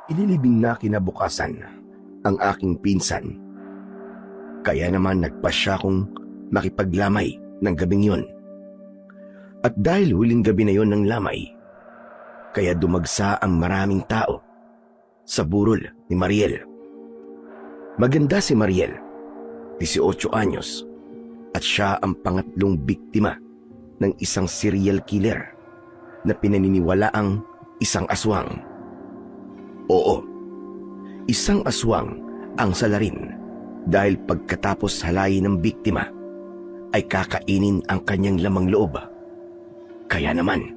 Inilibing na kinabukasan ang aking pinsan. Kaya naman nagpasya kong makipaglamay ng gabing yun. At dahil huling gabi na yon ng lamay, kaya dumagsa ang maraming tao sa burol ni Mariel. Maganda si Mariel, 18 anyos, at siya ang pangatlong biktima ng isang serial killer na pinaniniwalaang isang aswang. Oo, isang aswang ang salarin dahil pagkatapos halayin ng biktima ay kakainin ang kanyang lamang loob. Kaya naman,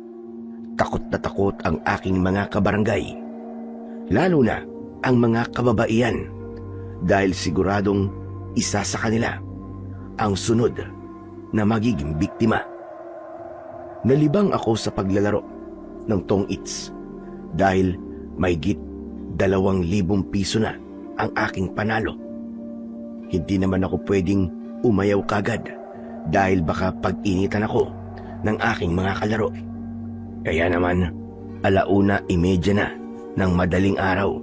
takot na takot ang aking mga kabarangay, lalo na ang mga kababaihan dahil siguradong isa sa kanila ang sunod na magiging biktima. Nalibang ako sa paglalaro ng tong its dahil mahigit 2,000 piso na ang aking panalo. Hindi naman ako pwedeng umayaw kagad dahil baka pag-initan ako ng aking mga kalaro. Kaya naman, 1:30 na ng madaling araw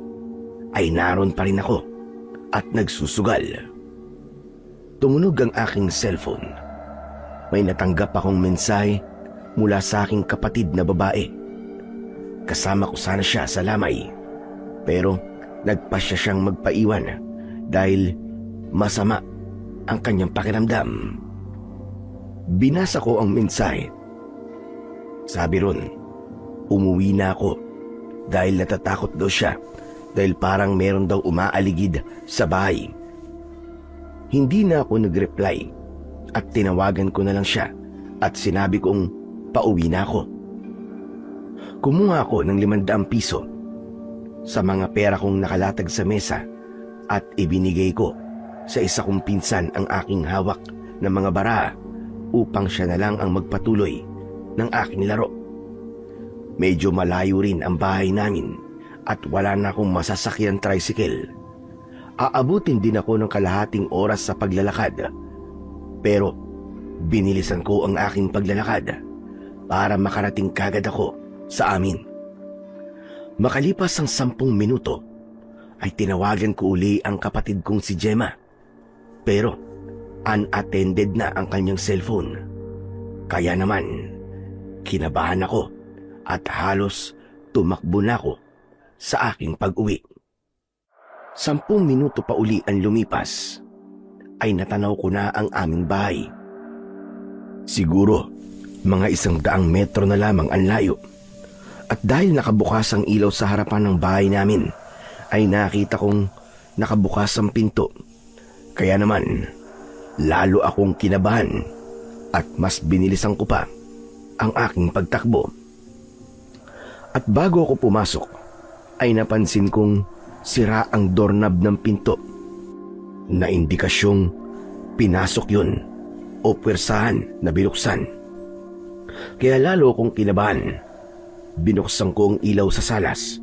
ay naroon pa rin ako at nagsusugal. Tumunog ang aking cellphone. May natanggap akong mensahe mula sa aking kapatid na babae. Kasama ko sana siya sa lamay, pero nagpasya siyang magpaiwan dahil masama ang kanyang pakiramdam. Binasa ko ang mensahe. Sabi ron, umuwi na ako dahil natatakot daw siya dahil parang meron daw umaaligid sa bahay. Hindi na ako nag-reply at tinawagan ko na lang siya at sinabi kong pauwi na ako. Kumuha ako ng 500 piso sa mga pera kong nakalatag sa mesa at ibinigay ko sa isa kong pinsan ang aking hawak ng mga bara upang siya na lang ang magpatuloy ng aking laro. Medyo malayo rin ang bahay namin at wala na akong masasakyan tricycle. Aabutin din ako ng kalahating oras sa paglalakad. Pero binilisan ko ang aking paglalakad para makarating kagad ako sa amin. Makalipas ang 10 minuto ay tinawagan ko uli ang kapatid kong si Gemma. Pero unattended na ang kanyang cellphone. Kaya naman, kinabahan ako at halos tumakbo na ako sa aking pag-uwi. 10 minuto pa uli ang lumipas ay natanaw ko na ang aming bahay. Siguro mga 100 metro na lamang ang layo. At dahil nakabukas ang ilaw sa harapan ng bahay namin, ay nakita kong nakabukas ang pinto. Kaya naman, lalo akong kinabahan at mas binilisan ko pa ang aking pagtakbo. At bago ako pumasok, ay napansin kong sira ang doorknob ng pinto na indikasyong pinasok yun o pwersahan na binuksan. Kaya lalo akong kinabahan. Binuksan ko ang ilaw sa salas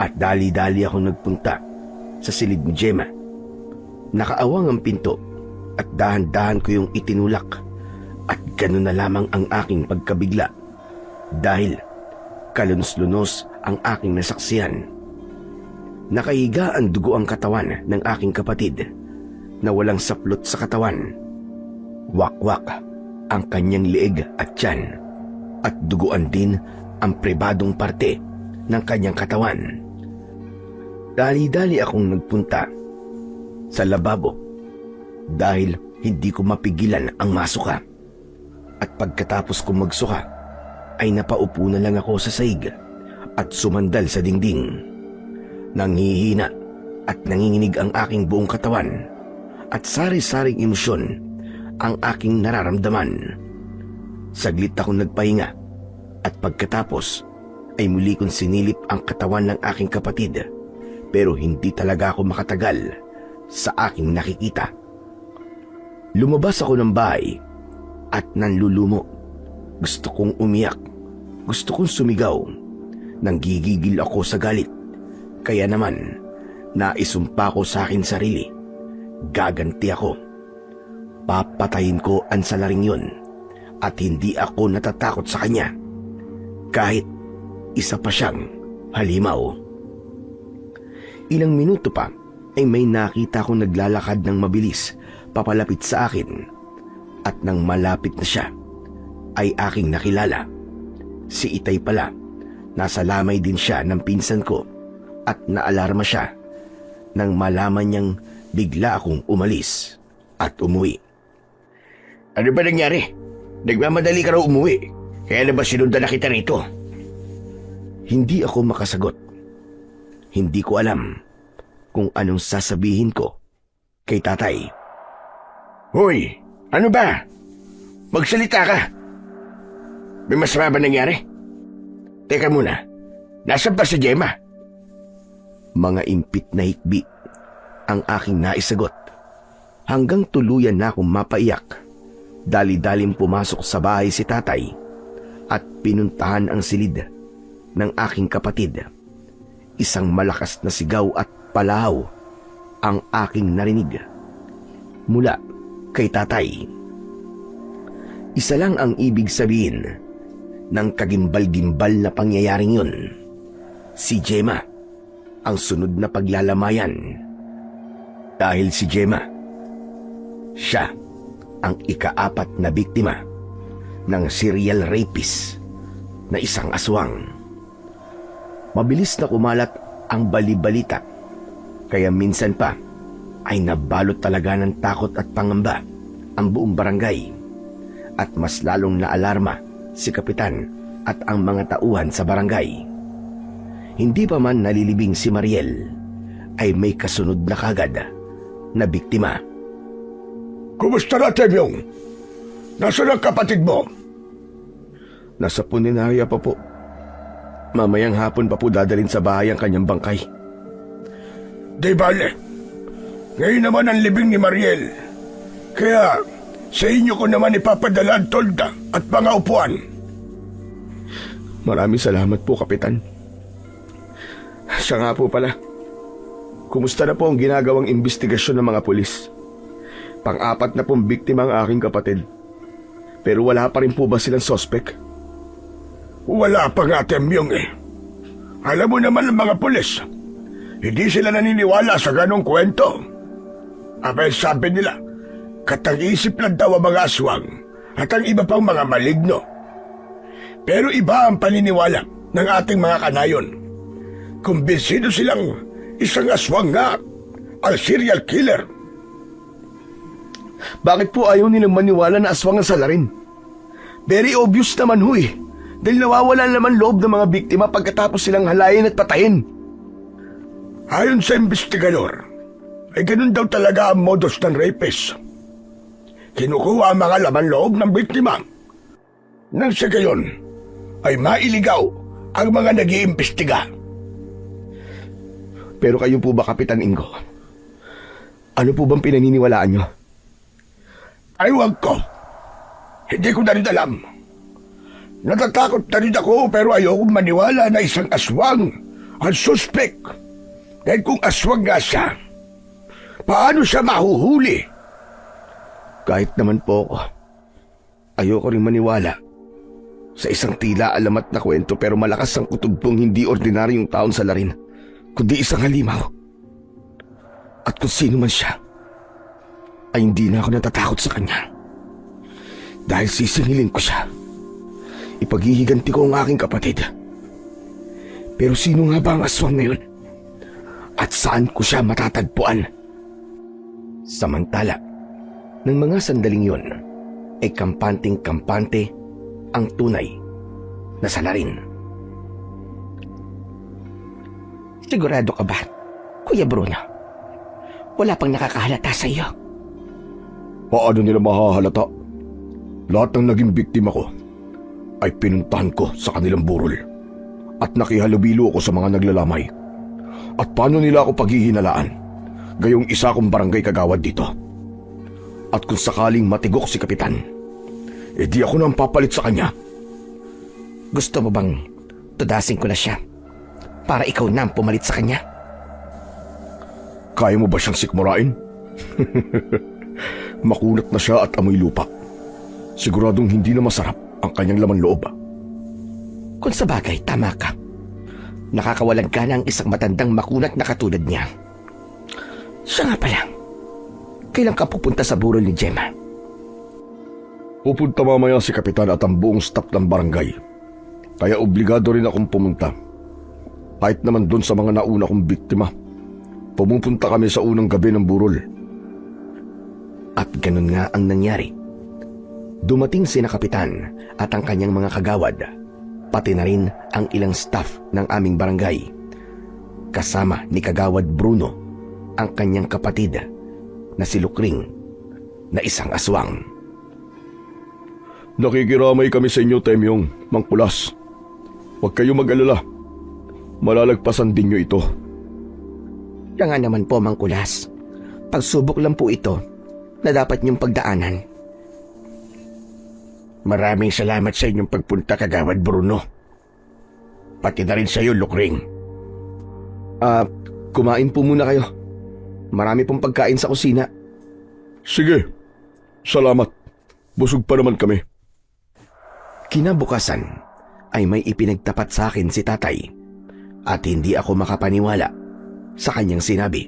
at dali-dali ako nagpunta sa silid ni Gemma. Nakaawang ang pinto at dahan-dahan ko yung itinulak at gano'n na lamang ang aking pagkabigla dahil kalunos-lunos ang aking nasaksiyan. Nakahiga ang dugo ang katawan ng aking kapatid na walang saplot sa katawan. Wakwak ang kanyang liig at tiyan at duguan din ang pribadong parte ng kanyang katawan. Dali-dali akong nagpunta sa lababo dahil hindi ko mapigilan ang masuka. At pagkatapos kong magsuka ay napaupo na lang ako sa saig at sumandal sa dingding. Nanghihina at nanginginig ang aking buong katawan at sari-saring emosyon ang aking nararamdaman. Saglit akong nagpahinga at pagkatapos ay muli kong sinilip ang katawan ng aking kapatid, pero hindi talaga ako makatagal sa aking nakikita. Lumabas ako ng bahay at nanlulumo. Gusto kong umiyak. Gusto kong sumigaw. Nanggigigil ako sa galit. Kaya naman, naisumpa ko sa akin sarili. Gaganti ako. Papatayin ko ang salaring yun at hindi ako natatakot sa kanya. Kahit isa pa siyang halimaw. ilang minuto pa ay may nakita akong naglalakad ng mabilis papalapit sa akin at nang malapit na siya ay aking nakilala. Si Itay pala. Nasa lamay din siya ng pinsan ko at naalarma siya nang malaman niyang bigla akong umalis at umuwi. Ano ba nangyari? Nagmamadali ka raw umuwi. Kaya na ba sinundan na kita rito? Hindi ako makasagot. Hindi ko alam kung anong sasabihin ko kay tatay. Hoy, ano ba? Magsalita ka. May masama ba nangyari? Teka muna, nasaan ba si Gemma? Mga impit na hikbi ang aking naisagot hanggang tuluyan na akong mapaiyak. Dali-dalim pumasok sa bahay si tatay at pinuntahan ang silid ng aking kapatid. Isang malakas na sigaw at palahaw ang aking narinig mula kay tatay. Isa lang ang ibig sabihin ng kagimbal-gimbal na pangyayaring yun. Si Gemma ang sunod na paglalamayan. Dahil si Gemma, siya ang ika-4 na biktima ng serial rapist na isang aswang. Mabilis na kumalat ang balibalita, kaya minsan pa ay nabalot talaga ng takot at pangamba ang buong barangay at mas lalong naalarma si kapitan at ang mga tauhan sa barangay. Hindi pa man nalilibing si Mariel ay may kasunod na kagad na biktima. Kumusta na, Temyong? Nasaan ang kapatid mo? Nasa puninarya pa po. Mamayang hapon pa po dadalhin sa bahay ang kanyang bangkay. Di bale. Ngayon naman ang libing ni Mariel. Kaya sa inyo ko naman ipapadala ang tolda at mga upuan. Maraming salamat po, Kapitan. Siya nga po pala. Kumusta na po ang ginagawang investigasyon ng mga pulis? Pang-4 na pong biktima ang aking kapatid. Pero wala pa rin po ba silang sospek? Wala pa nga, Temyong eh. Alam mo naman ang mga pulis, hindi sila naniniwala sa ganong kwento. Abay sabi nila, katang-isip lang daw ang mga aswang at ang iba pang mga maligno. Pero iba ang paniniwala ng ating mga kanayon. Kumbinsido silang isang aswang nga ang serial killer. Bakit po ayaw nilang maniwala na aswang ang salarin? Very obvious naman ho eh. Dahil nawawala naman loob ng mga biktima pagkatapos silang halayin at patayin. Ayon sa investigador, ay ganun daw talaga ang modus ng rapist. Kinukuha ang mga laman loob ng biktima. Nang sa gayon, ay mailigaw ang mga nag-iimbestiga. Pero kayo po ba, Kapitan Ingo? Ano po bang pinaniniwalaan nyo? Ay, wag ko. Hindi ko na rin alam. Natatakot na rin ako pero ayokong maniwala na isang aswang ang suspect. Dahil kung aswang nga siya, paano siya mahuhuli? Kahit naman po ako, ayoko rin maniwala sa isang tila alamat na kwento pero malakas ang kutubong hindi ordinaryong taon sa larin, kundi isang halimaw. At kung sino man siya, ay hindi na ako natatakot sa kanya. Dahil sisingilin ko siya. Ipaghihiganti ko ang aking kapatid. Pero sino nga ba ang aswang na yun? At saan ko siya matatagpuan? Samantala, ng mga sandaling yun, ay kampanting-kampante ang tunay na salarin. Sigurado ka ba, Kuya Bruno? Wala pang nakakahalata sa iyo. Paano nila mahahalata? Lahat ng naging biktima ko ay pinuntahan ko sa kanilang burol at nakihalubilo ako sa mga naglalamay. At paano nila ako paghihinalaan? Gayong isa kong barangay kagawad dito. At kung sakaling matigok si Kapitan, edi ako nang papalit sa kanya. Gusto mo bang tudasin ko na siya para ikaw na ang pumalit sa kanya? Kaya mo ba siyang sikmurain? Makunat na siya at amoy lupa. Siguradong hindi na masarap ang kanyang laman loob. Kung sa bagay, tama ka. Nakakawalang gana ang isang matandang makunat na katulad niya. Siya nga pala, kailan ka pupunta sa burol ni Gemma? Pupunta mamaya si Kapitan at ang buong staff ng barangay. Kaya obligado rin akong pumunta. Kahit naman doon sa mga nauna kong biktima. Pumupunta kami sa unang gabi ng burol. At ganun nga ang nangyari. Dumating sina Kapitan at ang kanyang mga kagawad, pati na rin ang ilang staff ng aming barangay. Kasama ni Kagawad Bruno, ang kanyang kapatid na si Lukring na isang aswang. Nakikiramay kami sa inyo, Temyong, Mang Kulas. Huwag kayo mag-alala. Malalagpasan din nyo ito. Kaya nga naman po, Mang Kulas. Pagsubok lang po ito na dapat niyong pagdaanan. Maraming salamat sa inyong pagpunta, Kagawad Bruno. Pati na rin sa iyo, Lukring. Kumain po muna kayo. Marami pong pagkain sa kusina. Sige. Salamat. Busog pa naman kami. Kinabukasan ay may ipinagtapat sa akin si tatay at hindi ako makapaniwala sa kanyang sinabi.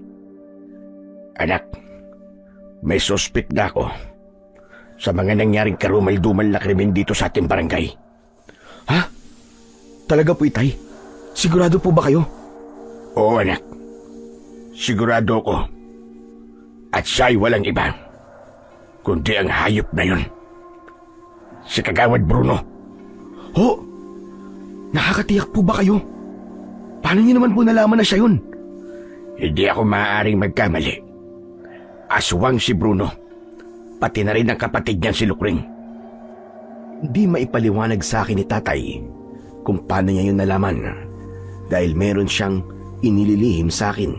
Anak, may suspect na ako sa mga nangyaring karumal-dumal na krimen dito sa ating barangay. Ha? Talaga po, itay? Sigurado po ba kayo? Oo, anak. Sigurado ko. At siya'y walang iba, kundi ang hayop na yun. Si Kagawad Bruno. Ho? Nakakatiyak po ba kayo? Paano niyo naman po nalaman na siya yun? Hindi ako maaaring magkamali. Aswang si Bruno. Pati na rin ang kapatid niyan si Lukring. Hindi maipaliwanag sa akin ni tatay kung paano niya yun nalaman dahil meron siyang inililihim sa akin.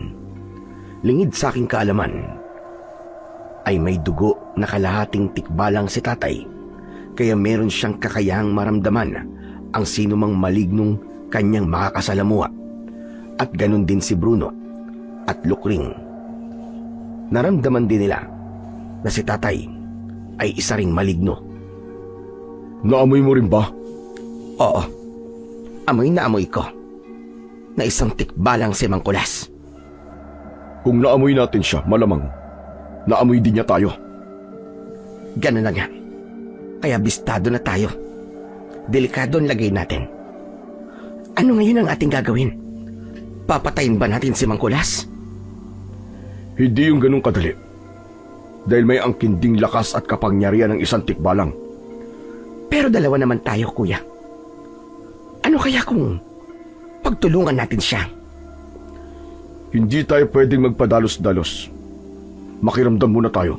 Lingid sa aking kaalaman ay may dugo na kalahating tikbalang si tatay kaya meron siyang kakayahang maramdaman ang sinumang malignong kanyang makakasalamuha at ganun din si Bruno at Lukring. Naramdaman din nila na si tatay ay isa ring maligno. Naamoy mo rin ba? Oo, amoy na amoy ko na isang tikbalang si Mang Kulas. Kung naamoy natin siya, malamang naamoy din niya tayo. Ganun na nga. Kaya bistado na tayo. Delikado ang lagay natin. Ano ngayon ang ating gagawin? Papatayin ba natin si Mang Kulas? Hindi yung ganun kadali. Dahil may angkin ding lakas at kapangyarihan ng isang tikbalang. Pero dalawa naman tayo, kuya. Ano kaya kung pagtulungan natin siya? Hindi tayo pwedeng magpadalos-dalos. Makiramdam muna tayo.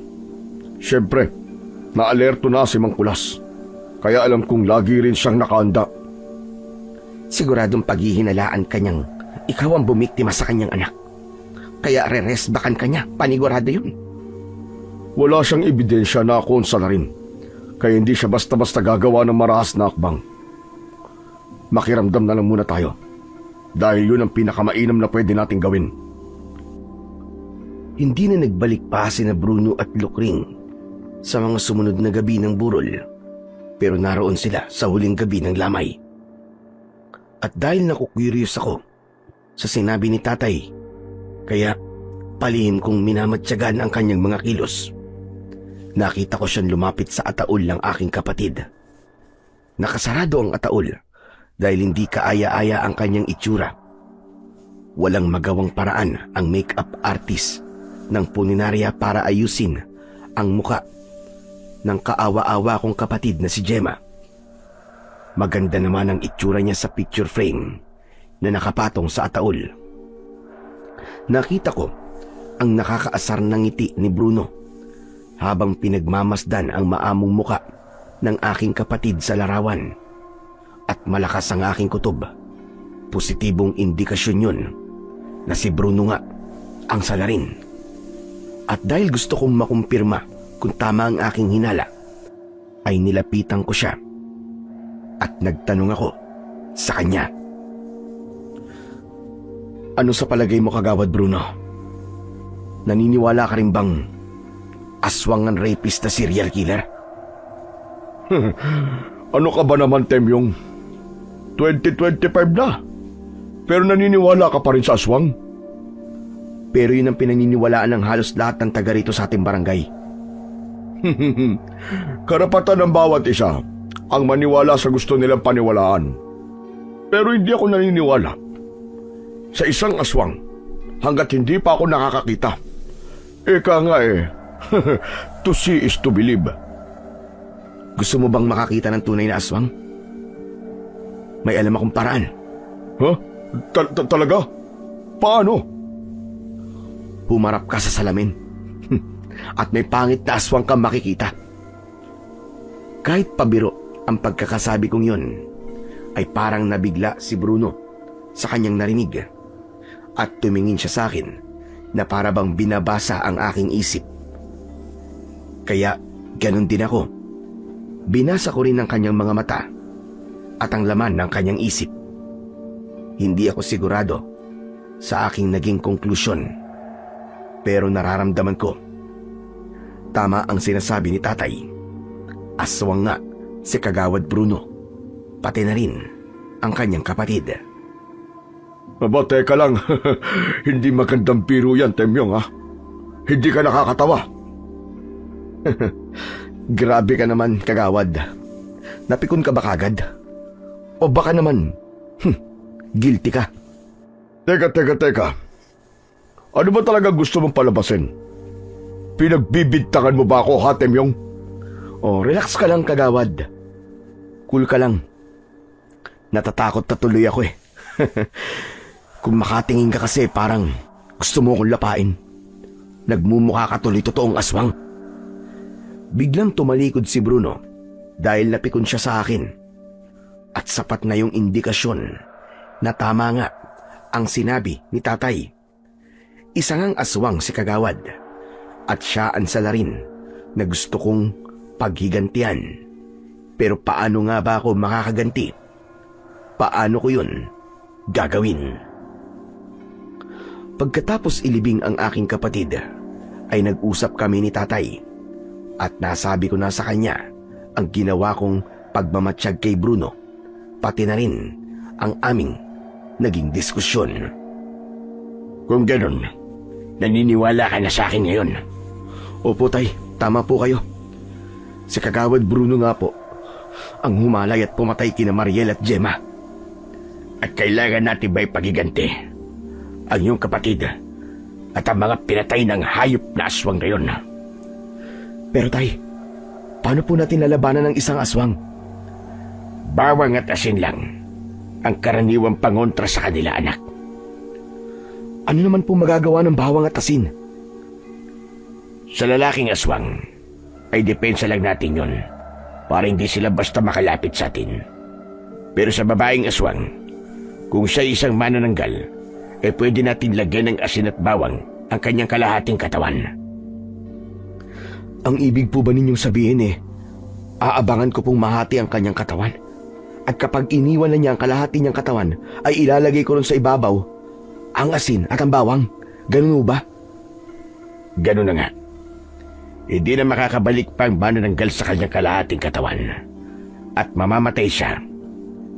Siyempre, naalerto na si Mang Kulas. Kaya alam kong lagi rin siyang nakaanda. Siguradong paghihinalaan kanyang ikaw ang bumiktima sa kanyang anak. Kaya re-resbakan kanya, panigurado yun. Wala siyang ebidensya na akonsala rin. Kaya hindi siya basta-basta gagawa ng marahas na akbang. Makiramdam na lang muna tayo. Dahil yun ang pinakamainam na pwede nating gawin. Hindi na nagbalik pa sina Bruno at Lukring sa mga sumunod na gabi ng burol. Pero naroon sila sa huling gabi ng lamay. At dahil naku-curious ako sa sinabi ni tatay, kaya palihim kong minamatyagan ang kanyang mga kilos. Nakita ko siyang lumapit sa ataol ng aking kapatid. Nakasarado ang ataol dahil hindi kaaya-aya ang kanyang itsura. Walang magawang paraan ang make-up artist ng puninarya para ayusin ang muka ng kaawa-awa kong kapatid na si Gemma. Maganda naman ang itsura niya sa picture frame na nakapatong sa ataol. Nakita ko ang nakakaasar na ngiti ni Bruno habang pinagmamasdan ang maamong muka ng aking kapatid sa larawan. At malakas ang aking kutob. Positibong indikasyon yun na si Bruno nga ang salarin. At dahil gusto kong makumpirma kung tama ang aking hinala, ay nilapitan ko siya at nagtanong ako sa kanya. Ano sa palagay mo, Kagawad Bruno? Naniniwala ka rin bang aswang ang rapist na serial killer? Ano ka ba naman, Temyong? 2025 na. Pero naniniwala ka pa rin sa aswang? Pero yun ang pinaniniwalaan ng halos lahat ng taga rito sa ating barangay. Karapatan ng bawat isa ang maniwala sa gusto nilang paniwalaan. Pero hindi ako naniniwala sa isang aswang hanggat hindi pa ako nakakakita. Eka nga to see is to believe. Gusto mo bang makakita ng tunay na aswang? May alam akong paraan. Huh? Talaga? Paano? Humarap ka sa salamin. At may pangit na aswang kang makikita. Kahit pabiro ang pagkakasabi kong yun, ay parang nabigla si Bruno sa kanyang narinig at tumingin siya sa akin na para bang binabasa ang aking isip. Kaya ganun din ako. Binasa ko rin ang kanyang mga mata at ang laman ng kanyang isip. Hindi ako sigurado sa aking naging konklusyon, pero nararamdaman ko tama ang sinasabi ni tatay. Aswang nga si Kagawad Bruno, pati na rin ang kanyang kapatid. Aba, teka lang. Hindi magandang biro yan, Temyong, ha? Hindi ka nakakatawa. Grabe ka naman, Kagawad. Napikon ka ba kagad? O baka naman, guilty ka? Teka. Ano ba talaga gusto mong palabasin? Pinagbibintangan mo ba ako, ha, Temyong? O, relax ka lang, Kagawad. Cool ka lang. Natatakot na tuloy ako eh. Kung makatingin ka kasi parang gusto mo akong lapain. Nagmumukha ka tuloy totoong aswang. Biglang tumalikod si Bruno dahil napikon siya sa akin. At sapat na yung indikasyon na tama nga ang sinabi ni tatay. Isa ngang aswang si Kagawad at siya ang salarin na gusto kong paghigantihan. Pero paano nga ba ako makakaganti? Paano ko yun gagawin? Pagkatapos ilibing ang aking kapatid, ay nag-usap kami ni tatay at nasabi ko na sa kanya ang ginawa kong pagmamatsyag kay Bruno, pati na rin ang aming naging diskusyon. Kung ganun, naniniwala ka na sa akin ngayon. Opo tay, tama po kayo. Si Kagawad Bruno nga po ang humalay at pumatay kina Mariel at Gemma. At kailangan natin ba'y pagiganti ang iyong kapatid at ang mga pinatay ng hayop na aswang ngayon? Pero tay, paano po natin lalabanan ng isang aswang? Bawang at asin lang ang karaniwang pangontra sa kanila, anak. Ano naman po magagawa ng bawang at asin? Sa lalaking aswang, ay depensa lang natin yon para hindi sila basta makalapit sa atin. Pero sa babaeng aswang, kung siya isang manananggal, pwede natin lagyan ng asin at bawang ang kanyang kalahating katawan. Ang ibig po ba ninyong sabihin aabangan ko pong mahati ang kanyang katawan? At kapag iniwan na niya ang kalahati niyang katawan, ay ilalagay ko rin sa ibabaw ang asin at ang bawang? Ganun ba? Ganun na nga. Hindi na makakabalik pa ang manananggal sa kanyang kalahating katawan at mamamatay siya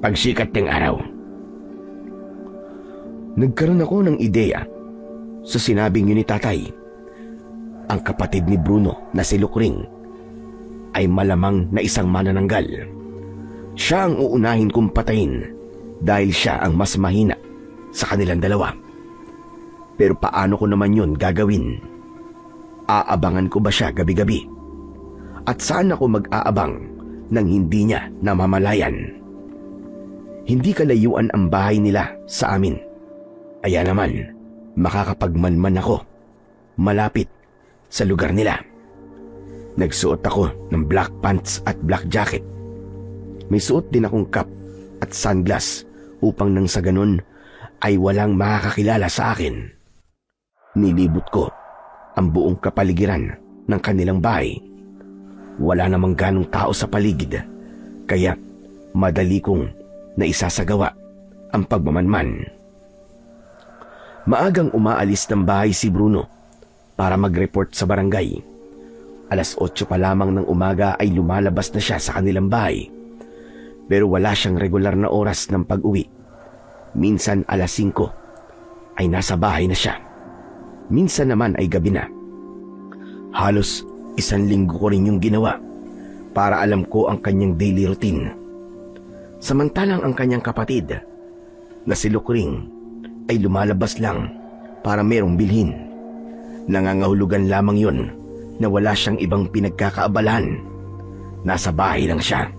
pagsikat ng araw. Nagkaroon ako ng ideya sa sinabing yun ni tatay. Ang kapatid ni Bruno na si Lukring ay malamang na isang manananggal. Siya ang uunahin kong patayin dahil siya ang mas mahina sa kanilang dalawa. Pero paano ko naman yun gagawin? Aabangan ko ba siya gabi-gabi? At saan ako mag-aabang nang hindi niya namamalayan? Hindi kalayuan ang bahay nila sa amin. Kaya naman, makakapagmanman ako malapit sa lugar nila. Nagsuot ako ng black pants at black jacket. May suot din akong cap at sunglass upang nang sa ganun ay walang makakakilala sa akin. Nilibot ko ang buong kapaligiran ng kanilang bahay. Wala namang ganong tao sa paligid, kaya madali kong naisasagawa ang pagmamanman. Maagang umaalis ng bahay si Bruno para mag-report sa barangay. 8:00 pa lamang ng umaga ay lumalabas na siya sa kanilang bahay. Pero wala siyang regular na oras ng pag-uwi. Minsan 5:00 ay nasa bahay na siya. Minsan naman ay gabi na. Halos 1 linggo ko rin yung ginawa para alam ko ang kanyang daily routine. Samantalang ang kanyang kapatid na si Lukring ay lumalabas lang para merong bilhin. Nangangahulugan lamang yun na wala siyang ibang pinagkakaabalahan. Nasa bahay lang siya.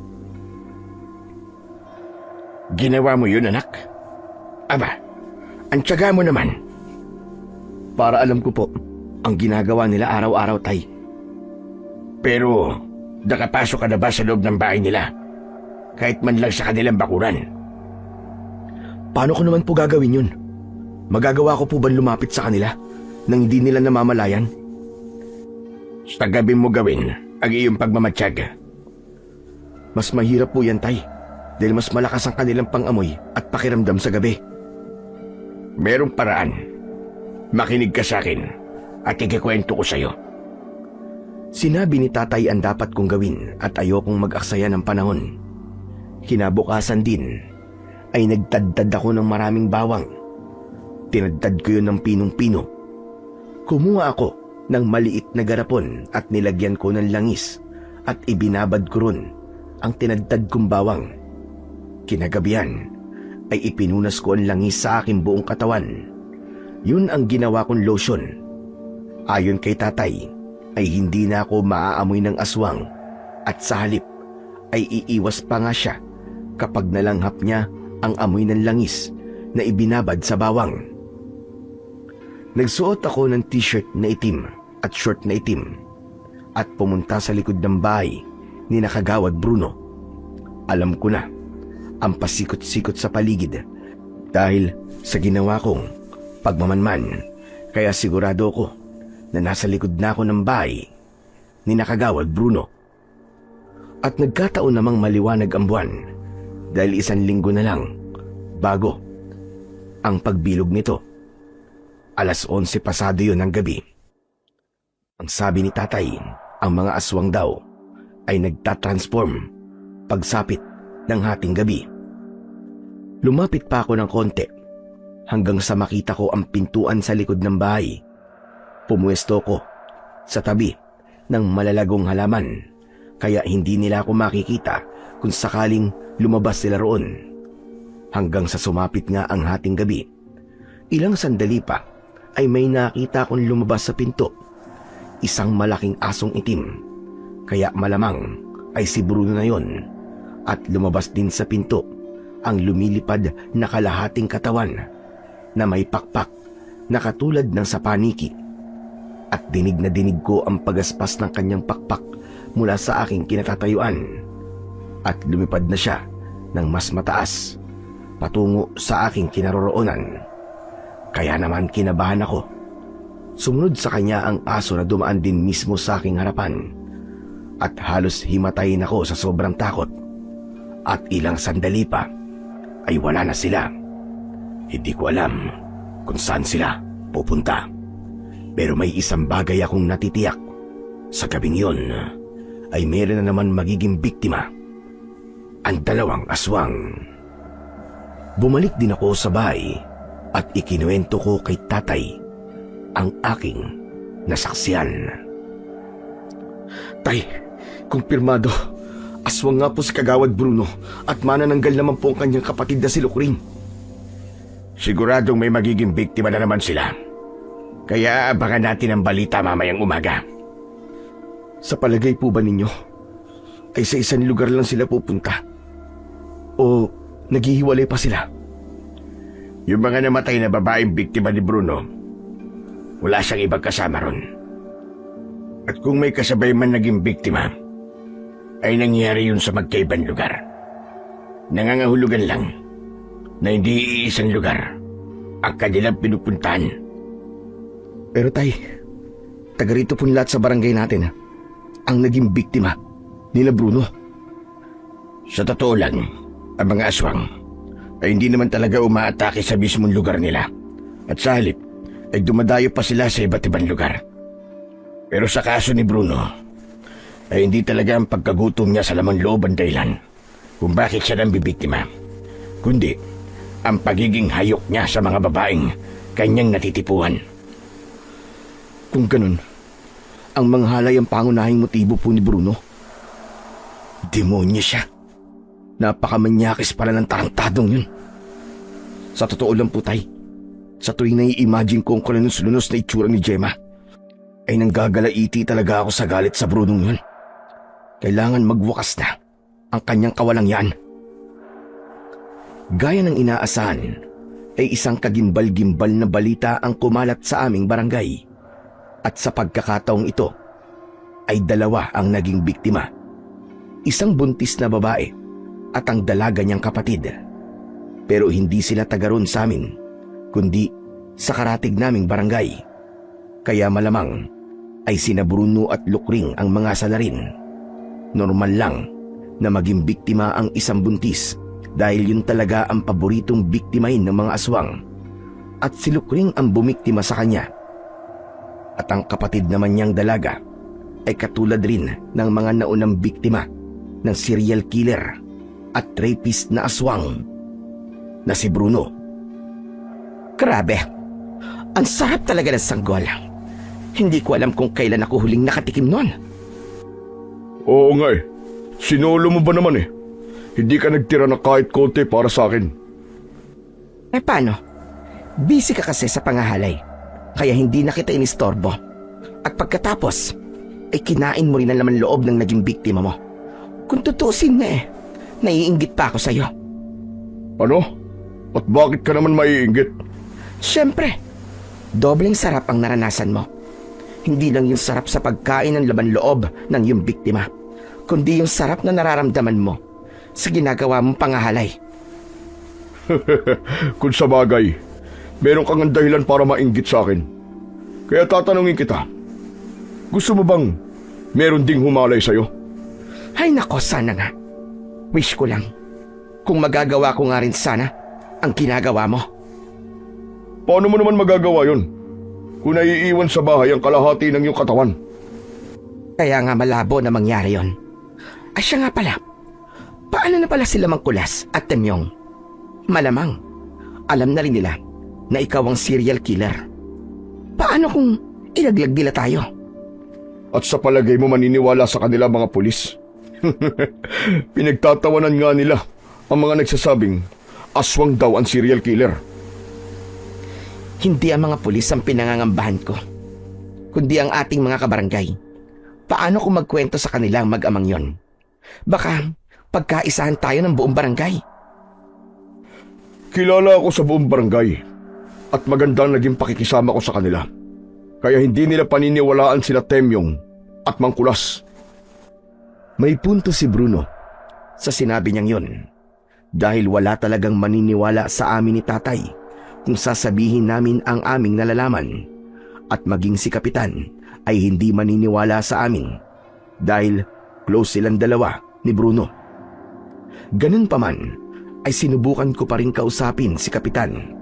Ginawa mo yun, anak? Aba, ang tiyaga mo naman. Para alam ko po ang ginagawa nila araw-araw, tay. Pero, nakapasok ka na ba sa loob ng bahay nila? Kahit man lang sa kanilang bakuran. Paano ko naman po gagawin yun? Magagawa ko po ba lumapit sa kanila nang hindi nila namamalayan? Sa gabi mo gawin ang iyong pagmamatsyag. Mas mahirap po yan, tay. Dahil mas malakas ang kanilang pangamoy at pakiramdam sa gabi. Merong paraan. Makinig ka sa akin at ikikwento ko sa'yo. Sinabi ni tatay ang dapat kong gawin at ayokong mag-aksaya ng panahon. Kinabukasan din ay nagtadtad ako ng maraming bawang. Tinadtad ko yun ng pinong-pino. Kumuha ako ng maliit na garapon at nilagyan ko ng langis at ibinabad ko ron ang tinadtad kong bawang. Kinagabihan ay ipinunas ko ang langis sa aking buong katawan. Yun ang ginawa kong lotion. Ayon kay tatay ay hindi na ako maaamoy ng aswang at sa halip ay iiwas pa nga siya kapag nalanghap niya ang amoy ng langis na ibinabad sa bawang. Nagsuot ako ng t-shirt na itim at short na itim at pumunta sa likod ng bahay ni Nakagawad Bruno. Alam ko na ang pasikot-sikot sa paligid dahil sa ginawa kong pagmamanman, kaya sigurado ko na nasa likod na ako ng bahay ni Nakagawad Bruno. At nagkataon namang maliwanag ang buwan dahil 1 linggo na lang bago ang pagbilog nito. 11:00 pasado yun ng gabi. Ang sabi ni tatay, ang mga aswang daw ay nagtatransform pagsapit ng hating gabi. Lumapit pa ako ng konti hanggang sa makita ko ang pintuan sa likod ng bahay. Pumuesto ko sa tabi ng malalagong halaman kaya hindi nila ako makikita kung sakaling lumabas sila roon. Hanggang sa sumapit nga ang hating gabi. Ilang sandali pa ay may nakita akong lumabas sa pinto. Isang malaking asong itim. Kaya malamang ay si Bruno na yon. At lumabas din sa pinto ang lumilipad na kalahating katawan na may pakpak na katulad ng sa paniki. At dinig na dinig ko ang pagaspas ng kanyang pakpak mula sa aking kinatatayuan. At lumipad na siya ng mas mataas patungo sa aking kinaroroonan. Kaya naman kinabahan ako. Sumunod sa kanya ang aso na dumaan din mismo sa aking harapan. At halos himatayin ako sa sobrang takot. At ilang sandali pa ay wala na sila. Hindi ko alam kung saan sila pupunta. Pero may isang bagay akong natitiyak. Sa gabing yun ay meron na naman magiging biktima. Ang 2 aswang. Bumalik din ako sa bahay at ikinuwento ko kay tatay ang aking nasaksiyan. Tay, kumpirmado, aswang nga po si Kagawad Bruno at manananggal naman po ang kanyang kapatid na si Lukring. Siguradong may magiging biktima na naman sila. Kaya abangan natin ang balita mamayang umaga. Sa palagay po ba ninyo ay sa isang lugar lang sila pupunta? O naghihiwalay pa sila? Yung mga namatay na babaeng biktima ni Bruno, wala siyang ibang kasama ron. At kung may kasabay man naging biktima, ay nangyari yun sa magkaibang lugar. Nangangahulugan lang na hindi iisang lugar ang kanilang pinupuntahan. Pero tay, taga rito po lahat sa barangay natin ang naging biktima nila Bruno. Sa totoo lang, ang mga aswang ay hindi naman talaga umaatake sa mismong lugar nila. At sa halip ay dumadayo pa sila sa iba't ibang lugar. Pero sa kaso ni Bruno, ay hindi talaga ang pagkagutom niya sa laman loob ang dahilan kung bakit siya nang bibiktima. Kundi ang pagiging hayok niya sa mga babaeng kanyang natitipuhan. Kung ganun, ang manghalay ang pangunahing motibo po ni Bruno. Demonyo siya. Napakamanyakis pala ng tarantadong yun. Sa totoo lang po, Tay, sa tuwing nai-imagine ko ang kulanos-lunos na itsura ni Gemma, ay nanggagalaiti talaga ako sa galit sa Brunong yun. Kailangan magwakas na ang kanyang kawalang yan. Gaya ng inaasahan, ay isang kagimbal-gimbal na balita ang kumalat sa aming barangay. At sa pagkakataong ito, ay dalawa ang naging biktima. Isang buntis na babae at ang dalaga niyang kapatid. Pero hindi sila taga roon sa amin, kundi sa karatig naming barangay. Kaya malamang ay sina Bruno at Lukring ang mga salarin. Normal lang na maging biktima ang isang buntis dahil yun talaga ang paboritong biktimahin ng mga aswang. At si Lukring ang bumiktima sa kanya. At ang kapatid naman niyang dalaga ay katulad rin ng mga naunang biktima ng serial killer at rapist na aswang na si Bruno. Grabe, ang sarap talaga ng sanggol. Hindi ko alam kung kailan ako huling nakatikim nun. Oo nga eh. Sinolo mo ba naman eh? Hindi ka nagtira na kahit konti para sa akin. Eh paano? Busy ka kasi sa pangahalay, kaya hindi na kita inistorbo. At pagkatapos, ay kinain mo rin ang laman loob ng naging biktima mo. Kung tutusin na eh, naiinggit pa ako sa'yo. Ano? At bakit ka naman maiinggit? Siyempre, dobleng sarap ang naranasan mo. Hindi lang yung sarap sa pagkain ng laman loob ng iyong biktima, kundi yung sarap na nararamdaman mo sa ginagawa mong pangahalay. Kung sa bagay, meron kang dahilan para mainggit sa akin. Kaya tatanungin kita, gusto mo bang meron ding humalay sa'yo? Ay nako, sana nga. Wish ko lang. Kung magagawa ko nga rin sana ang ginagawa mo. Paano mo naman magagawa yun? Kung naiiwan sa bahay ang kalahati ng iyong katawan. Kaya nga malabo na mangyari yon. Ay siya nga pala, paano na pala sila Mangkulas at Temyong? Malamang, alam na rin nila na ikaw ang serial killer. Paano kung ilaglag nila tayo? At sa palagay mo maniniwala sa kanila mga pulis? Pinagtatawanan nga nila ang mga nagsasabing aswang daw ang serial killer. Hindi ang mga pulis ang pinangangambahan ko, kundi ang ating mga kabarangay. Paano kung magkwento sa kanilang mag-amang yon? Baka pagkaisahan tayo ng buong barangay. Kilala ako sa buong barangay at magandang naging pakikisama ko sa kanila. Kaya hindi nila paniniwalaan sila Temyong at Mangkulas. May punto si Bruno sa sinabi niyang yon, dahil wala talagang maniniwala sa amin ni tatay kung sasabihin namin ang aming nalalaman, at maging si Kapitan ay hindi maniniwala sa amin dahil close silang dalawa ni Bruno. Ganun pa man ay sinubukan ko pa rin kausapin si Kapitan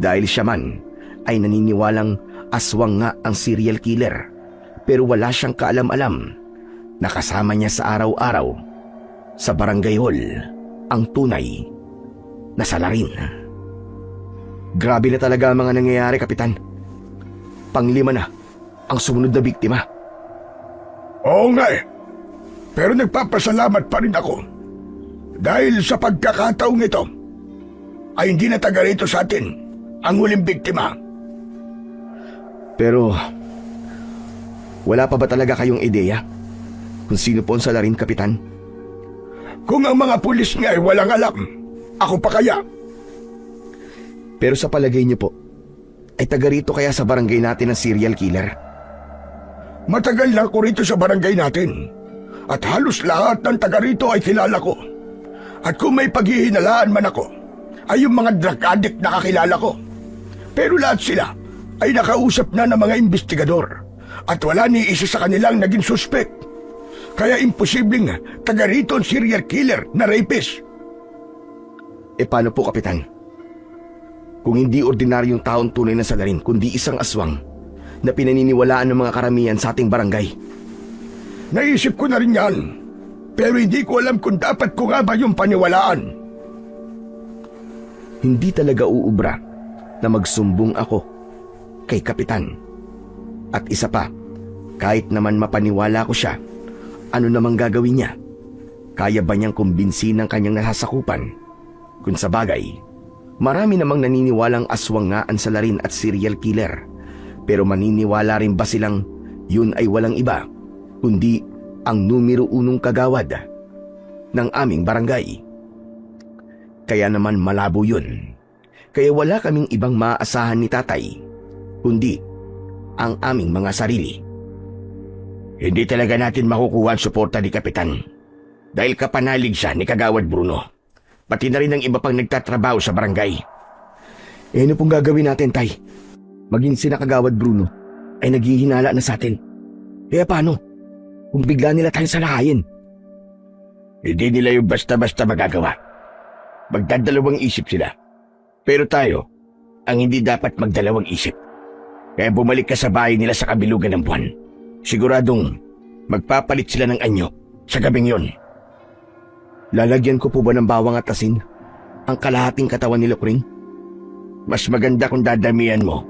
dahil siya man ay naniniwalang aswang nga ang serial killer, pero wala siyang kaalam-alam na kasama niya sa araw-araw sa barangay hall ang tunay na salarin. Grabe na talaga ang mga nangyayari, Kapitan. Panglima na ang sumunod na biktima. Oo nga eh. Pero nagpapasalamat pa rin ako. Dahil sa pagkakataong ito, ay hindi na taga rito sa atin ang huling biktima. Pero, wala pa ba talaga kayong ideya kung sino po ang salarin, Kapitan? Kung ang mga pulis nga ay walang alam, ako pa kaya? Pero sa palagay niyo po, ay taga rito kaya sa barangay natin ang serial killer? Matagal na ako rito sa barangay natin. At halos lahat ng taga rito ay kilala ko. At kung may paghihinalaan man ako, ay yung mga drug addict na kakilala ko. Pero lahat sila ay nakausap na ng mga investigador. At wala ni isa sa kanilang naging suspect. Kaya imposibleng taga rito ang serial killer na rapist. E paano po, Kapitan? Kung hindi ordinaryong taong tunay na salarin, kundi isang aswang na pinaniniwalaan ng mga karamihan sa ating barangay. Naisip ko na rin yan. Pero hindi ko alam kung dapat ko nga ba yung paniwalaan. hindi talaga uubra na magsumbong ako kay Kapitan. At isa pa, kahit naman mapaniwala ko siya, ano namang gagawin niya? Kaya ba niyang kumbinsin ng kanyang nasasakupan? Kung sa bagay, marami namang naniniwalang aswang nga ang salarin at serial killer. Pero maniniwala rin ba silang yun ay walang iba, kundi ang numero 1 kagawad ng aming barangay? Kaya naman malabo yun. Kaya wala kaming ibang maaasahan ni tatay, kundi ang aming mga sarili. Hindi talaga natin makukuha ang suporta ni Kapitan. Dahil kapanalig siya ni Kagawad Bruno. Pati na rin ang iba pang nagtatrabaho sa barangay. Ano pong gagawin natin, tay? Maging sina Kagawad Bruno ay naghihinala na sa atin. Kaya paano kung bigla nila tayong salahayin? Hindi nila yung basta-basta magagawa. Magdadalawang isip sila. Pero tayo, ang hindi dapat magdalawang isip. Kaya bumalik ka sa bahay nila sa kabilugan ng buwan. Siguradong magpapalit sila ng anyo sa gabing yon. Lalagyan ko po ba ng bawang at asin ang kalahating katawan ni Lokring? Mas maganda kung dadamihan mo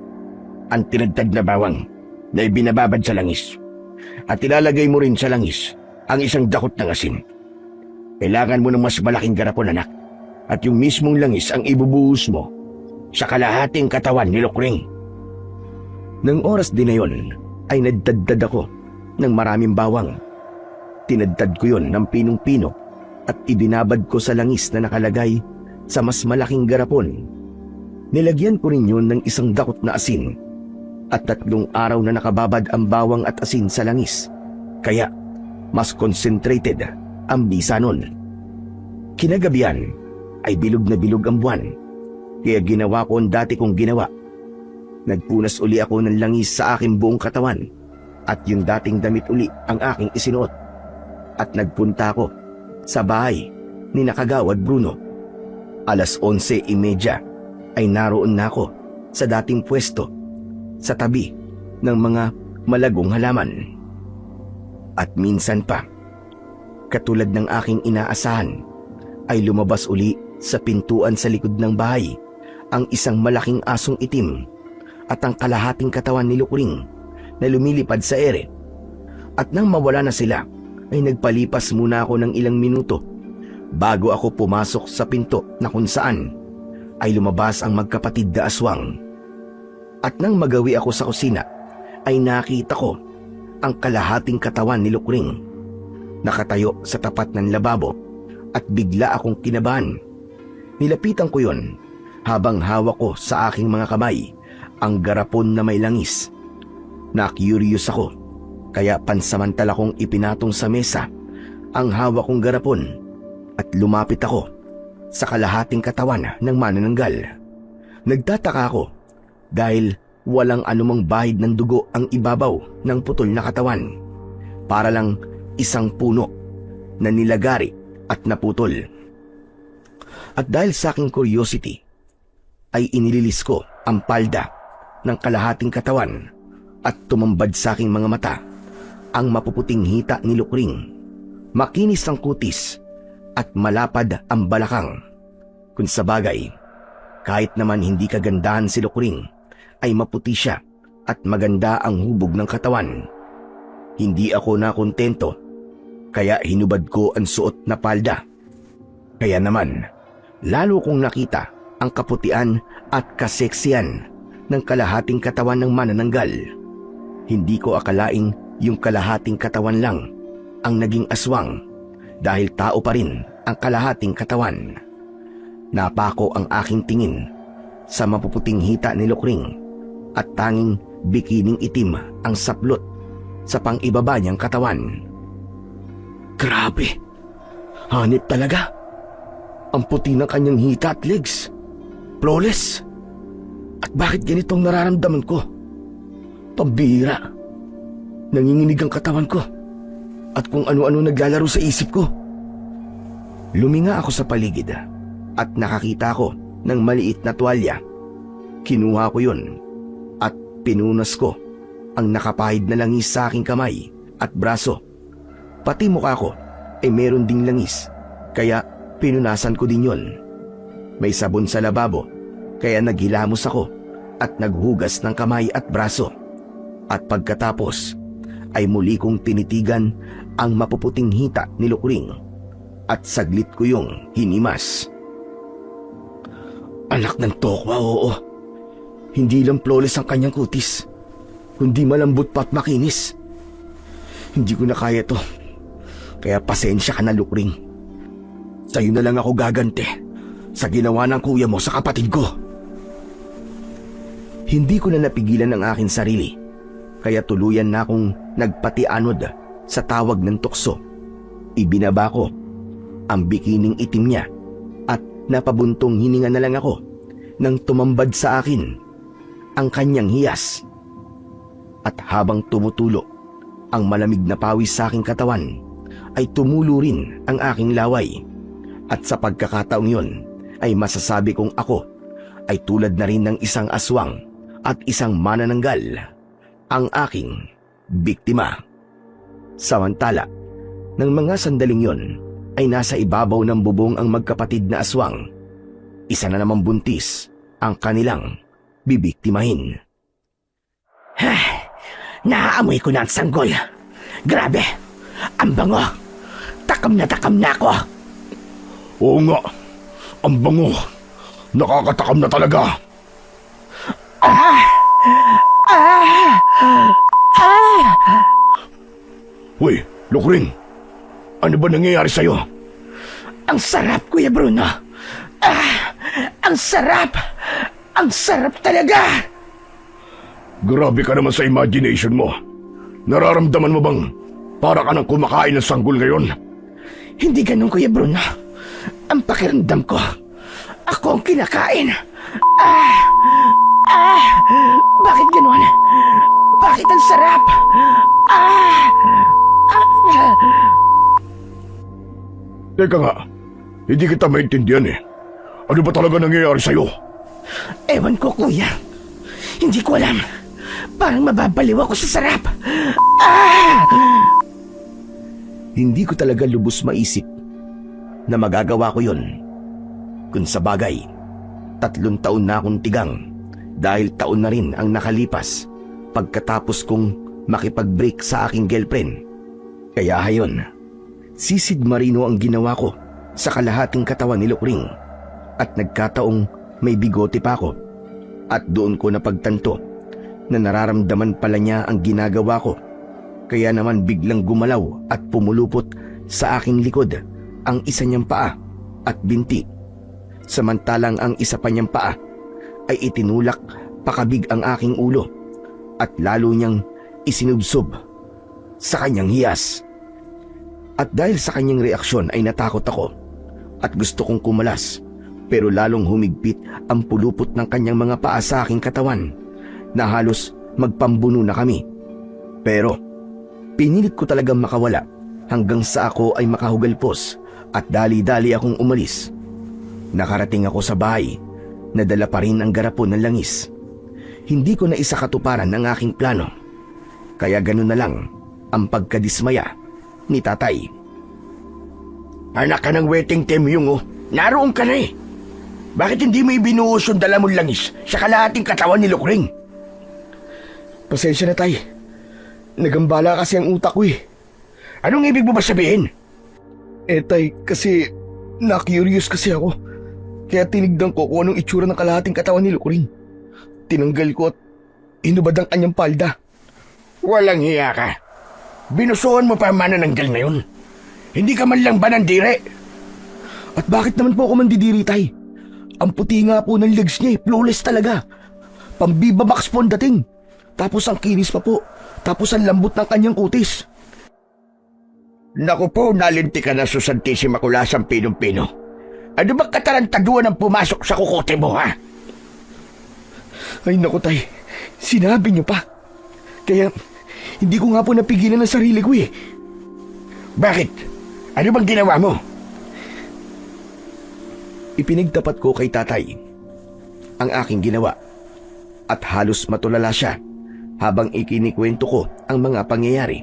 ang tinadtad na bawang na ibinababad sa langis. At ilalagay mo rin sa langis ang isang dakot ng asin. Kailangan mo ng mas malaking garapon, anak. At yung mismong langis ang ibubuhos mo sa kalahating katawan ni Lokring. Nang oras din na yon, ay nagdadad ako ng maraming bawang. Tinadtad ko yon ng pinong-pino at ibinabad ko sa langis na nakalagay sa mas malaking garapon. Nilagyan ko rin yun ng isang dakot na asin at 3 araw na nakababad ang bawang at asin sa langis. Kaya mas concentrated ang bisa nun. Kinagabihan ay bilog na bilog ang buwan. Kaya ginawa ko ang dati kong ginawa. Nagpunas uli ako ng langis sa aking buong katawan at yung dating damit uli ang aking isinuot. At nagpunta ako sa bahay ni Kagawad Bruno. 11:30 ay naroon na ako sa dating pwesto sa tabi ng mga malagong halaman. At minsan pa, katulad ng aking inaasahan, ay lumabas uli sa pintuan sa likod ng bahay ang isang malaking asong itim at ang kalahating katawan ni Lokring na lumilipad sa ere. At nang mawala na sila, ay nagpalipas muna ako ng ilang minuto bago ako pumasok sa pinto na kung saan ay lumabas ang magkapatid na aswang. At nang magawi ako sa kusina, ay nakita ko ang kalahating katawan ni Lokring. Nakatayo sa tapat ng lababo at bigla akong kinabahan. Nilapitan ko yon habang hawak ko sa aking mga kamay ang garapon na may langis. Na-curious ako, kaya pansamantala kong ipinatong sa mesa ang hawak kong garapon at lumapit ako sa kalahating katawan ng manananggal. Nagtataka ako dahil walang anumang bahid ng dugo ang ibabaw ng putol na katawan. Para lang isang puno na nilagari at naputol. At dahil sa aking curiosity, ay inililis ko ang palda ng kalahating katawan at tumambad sa aking mga mata ang mapuputing hita ni Lokring. Makinis ang kutis at malapad ang balakang. Kung sa bagay, kahit naman hindi kagandahan si Lokring, ay maputi siya at maganda ang hubog ng katawan. Hindi ako nakontento, kaya hinubad ko ang suot na palda. Kaya naman, lalo kong nakita ang kaputian at kaseksiyan ng kalahating katawan ng manananggal. Hindi ko akalaing yung kalahating katawan lang ang naging aswang dahil tao pa rin ang kalahating katawan. Napako ang aking tingin sa mapuputing hita ni Lokring at tanging bikining itim ang saplot sa pang-ibaba niyang katawan. Grabe! Hanip talaga! Ang puti ng kanyang hita at legs. Flawless! At bakit ganitong nararamdaman ko? Pambihira! Nanginginig ang katawan ko at kung ano-ano naglalaro sa isip ko. Luminga ako sa paligid at nakakita ko ng maliit na tuwalya. Kinuha ko yun at pinunas ko ang nakapahid na langis sa aking kamay at braso. Pati mukha ko ay meron ding langis, kaya pinunasan ko din yun. May sabon sa lababo, kaya naghilamos ako at naghugas ng kamay at braso. At pagkatapos ay muli kong tinitigan ang mapuputing hita ni Lukring at saglit ko yung hinimas. Anak ng tokwa, oo. Hindi lang flawless ang kanyang kutis, kundi malambot pa at makinis. Hindi ko na kaya to, kaya pasensya ka na, Lukring. Sa'yo na lang ako gaganti sa ginawa ng kuya mo sa kapatid ko. Hindi ko na napigilan ang aking sarili, kaya tuluyan na akong nagpatianod sa tawag ng tukso. Ibinaba ko ang bikining itim niya at napabuntong hininga na lang ako nang tumambad sa akin ang kanyang hiyas. At habang tumutulo ang malamig na pawis sa aking katawan, ay tumulo rin ang aking laway. At sa pagkakataong yun ay masasabi kong ako ay tulad na rin ng isang aswang at isang manananggal ang aking biktima. Samantala, ng mga sandaling yon ay nasa ibabaw ng bubong ang magkapatid na aswang. Isa na namang buntis ang kanilang bibiktimahin. Naaamoy ko na ang sanggol. Grabe, ang bango. Takam na ako. Oo nga, ang bango. Nakakatakam na talaga. Uy, Lukring, ano ba nangyayari sa'yo? Ang sarap, Kuya Bruno. Ang sarap. Ang sarap talaga. Grabe ka naman sa imagination mo. Nararamdaman mo bang para ka nang kumakain ng sanggol ngayon? Hindi ganun, Kuya Bruno. Ang pakiramdam ko, ako ang kinakain. Bakit ganun? Bakit ang sarap? Teka nga, hindi kita maintindihan eh. Ano ba talaga nangyayari sa'yo? Ewan ko, Kuya. Hindi ko alam. Parang mababaliw ako sa sarap. Hindi ko talaga lubos maisip na magagawa ko yun. Kung sa bagay, 3 taon na akong tigang dahil taon na rin ang nakalipas pagkatapos kong makipag-break sa aking girlfriend. Kaya hayon, sisid marino ang ginawa ko sa kalahating katawan ni Lukring at nagkataong may bigote pa ako. At doon ko napagtanto na nararamdaman pala niya ang ginagawa ko. Kaya naman biglang gumalaw at pumulupot sa aking likod ang isa niyang paa at binti. Samantalang ang isa pa niyang paa ay itinulak pakabig ang aking ulo at lalo niyang isinubsob sa kanyang hiyas. At dahil sa kanyang reaksyon ay natakot ako at gusto kong kumalas, pero lalong humigpit ang pulupot ng kanyang mga paa sa aking katawan na halos magpambuno na kami. Pero pinilit ko talagang makawala hanggang sa ako ay makahugalpos at dali-dali akong umalis. Nakarating ako sa bahay, nadala pa rin ang garapon ng langis. Hindi ko na isa katuparan ng aking plano. Kaya ganun na lang ang pagkadismaya ni tatay. Anak ka ng wedding Temyong, oh. Naroon ka na eh. Bakit hindi mo ibinuhos yung dala mong langis sa kalahating katawan ni Lukring? Pasensya na, tay. Nagambala kasi ang utak ko eh. Anong ibig mo ba sabihin? Tay, kasi na-curious kasi ako. Kaya tinignan ko kung anong itsura ng kalahating katawan ni Lukring. Tinanggal ko at inubad ang kanyang palda. Walang hiya ka. Binusuhan mo pa ang manananggal na yun. Hindi ka man lang ba nandire? At bakit naman po ako mandidiri, tay? Ang puti nga po ng legs niya eh, flawless talaga. Pambibabaks po ang dating. Tapos ang kinis pa po. Tapos ang lambot ng kanyang kutis. Naku po, nalinti ka na sa Santissima Kulasang Pinong-Pino. Ano bang katarantaduan ang pumasok sa kukote mo, ha? Ay naku, tay. Sinabi niyo pa. Kaya hindi ko nga po napigilan ang sarili ko eh. Bakit? Ano bang ginawa mo? Ipinigtapat ko kay tatay ang aking ginawa at halos matulala siya habang ikinikwento ko ang mga pangyayari.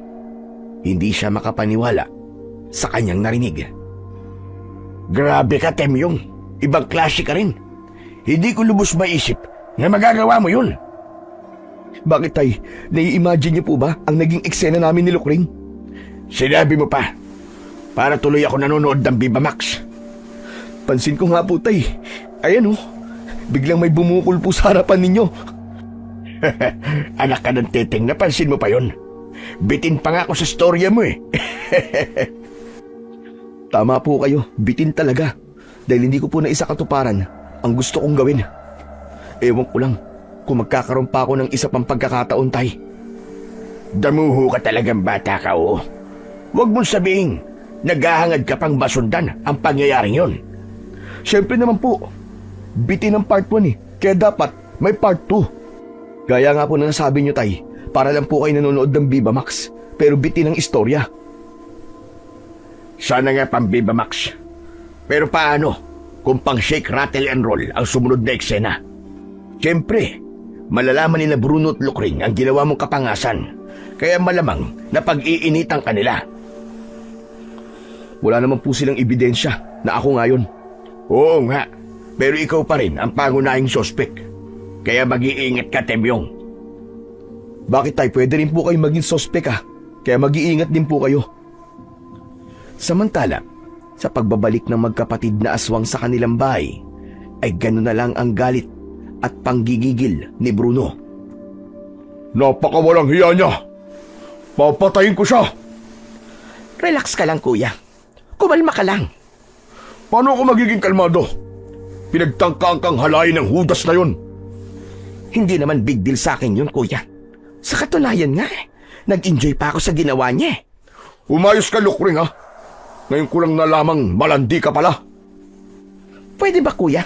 Hindi siya makapaniwala sa kanyang narinig. Grabe ka, Temyong. Ibang klase ka rin. Hindi ko lubos maisip na magagawa mo yun. Bakit tay? Nai-imagine niyo po ba ang naging eksena namin ni Lukring? Sinabi mo pa, para tuloy ako nanonood ng Viva Max. Pansin ko nga po tay. Ayan oh, biglang may bumukol po sa harapan ninyo. Anak ka ng teteng, napansin mo pa yun? Bitin pa nga ako sa storya mo eh. Tama po kayo, bitin talaga. Dahil hindi ko po na isa katuparan ang gusto kong gawin. Ewan ko lang kung magkakaroon pa ako ng isa pang pagkakataon, tay. Damuho ka talagang bata ka, oo. Huwag mong sabihin, naghahangad ka pang masundan ang pangyayaring yun. Siyempre naman po, bitin ang part 1 eh, kaya dapat may part 2. Gaya nga po na nasabi nyo, tay, para lang po kayo nanonood ng Viva Max, pero bitin ang istorya. Sana nga pang Viva Max. Pero paano kung pang shake, rattle and roll ang sumunod na eksena? Siyempre, malalaman ni na Bruno at Lukring ang ginawa mong kapangasan, kaya malamang na pag-iinitan kanila. Wala naman po silang ebidensya na ako ngayon. Oo nga, pero ikaw pa rin ang pangunahing sospek. Kaya mag-iingat ka, Temyong. Bakit tay, pwede rin po kayo maging sospek kaya mag-iingat din po kayo. Samantala, sa pagbabalik ng magkapatid na aswang sa kanilang bahay, ay gano'n na lang ang galit at panggigigil ni Bruno. Napakawalang hiya niya! Papatayin ko siya! Relax ka lang, kuya. Kumalma ka lang. Paano ako magiging kalmado? Pinagtangkaan kang halayin ng hudas na yun. Hindi naman big deal sa akin yun, kuya. Sa katunayan nga nag-enjoy pa ako sa ginawa niya. Umayos ka, Lukring, ha? Ngayon ko lang nalamang malandi ka pala. Pwede ba, kuya?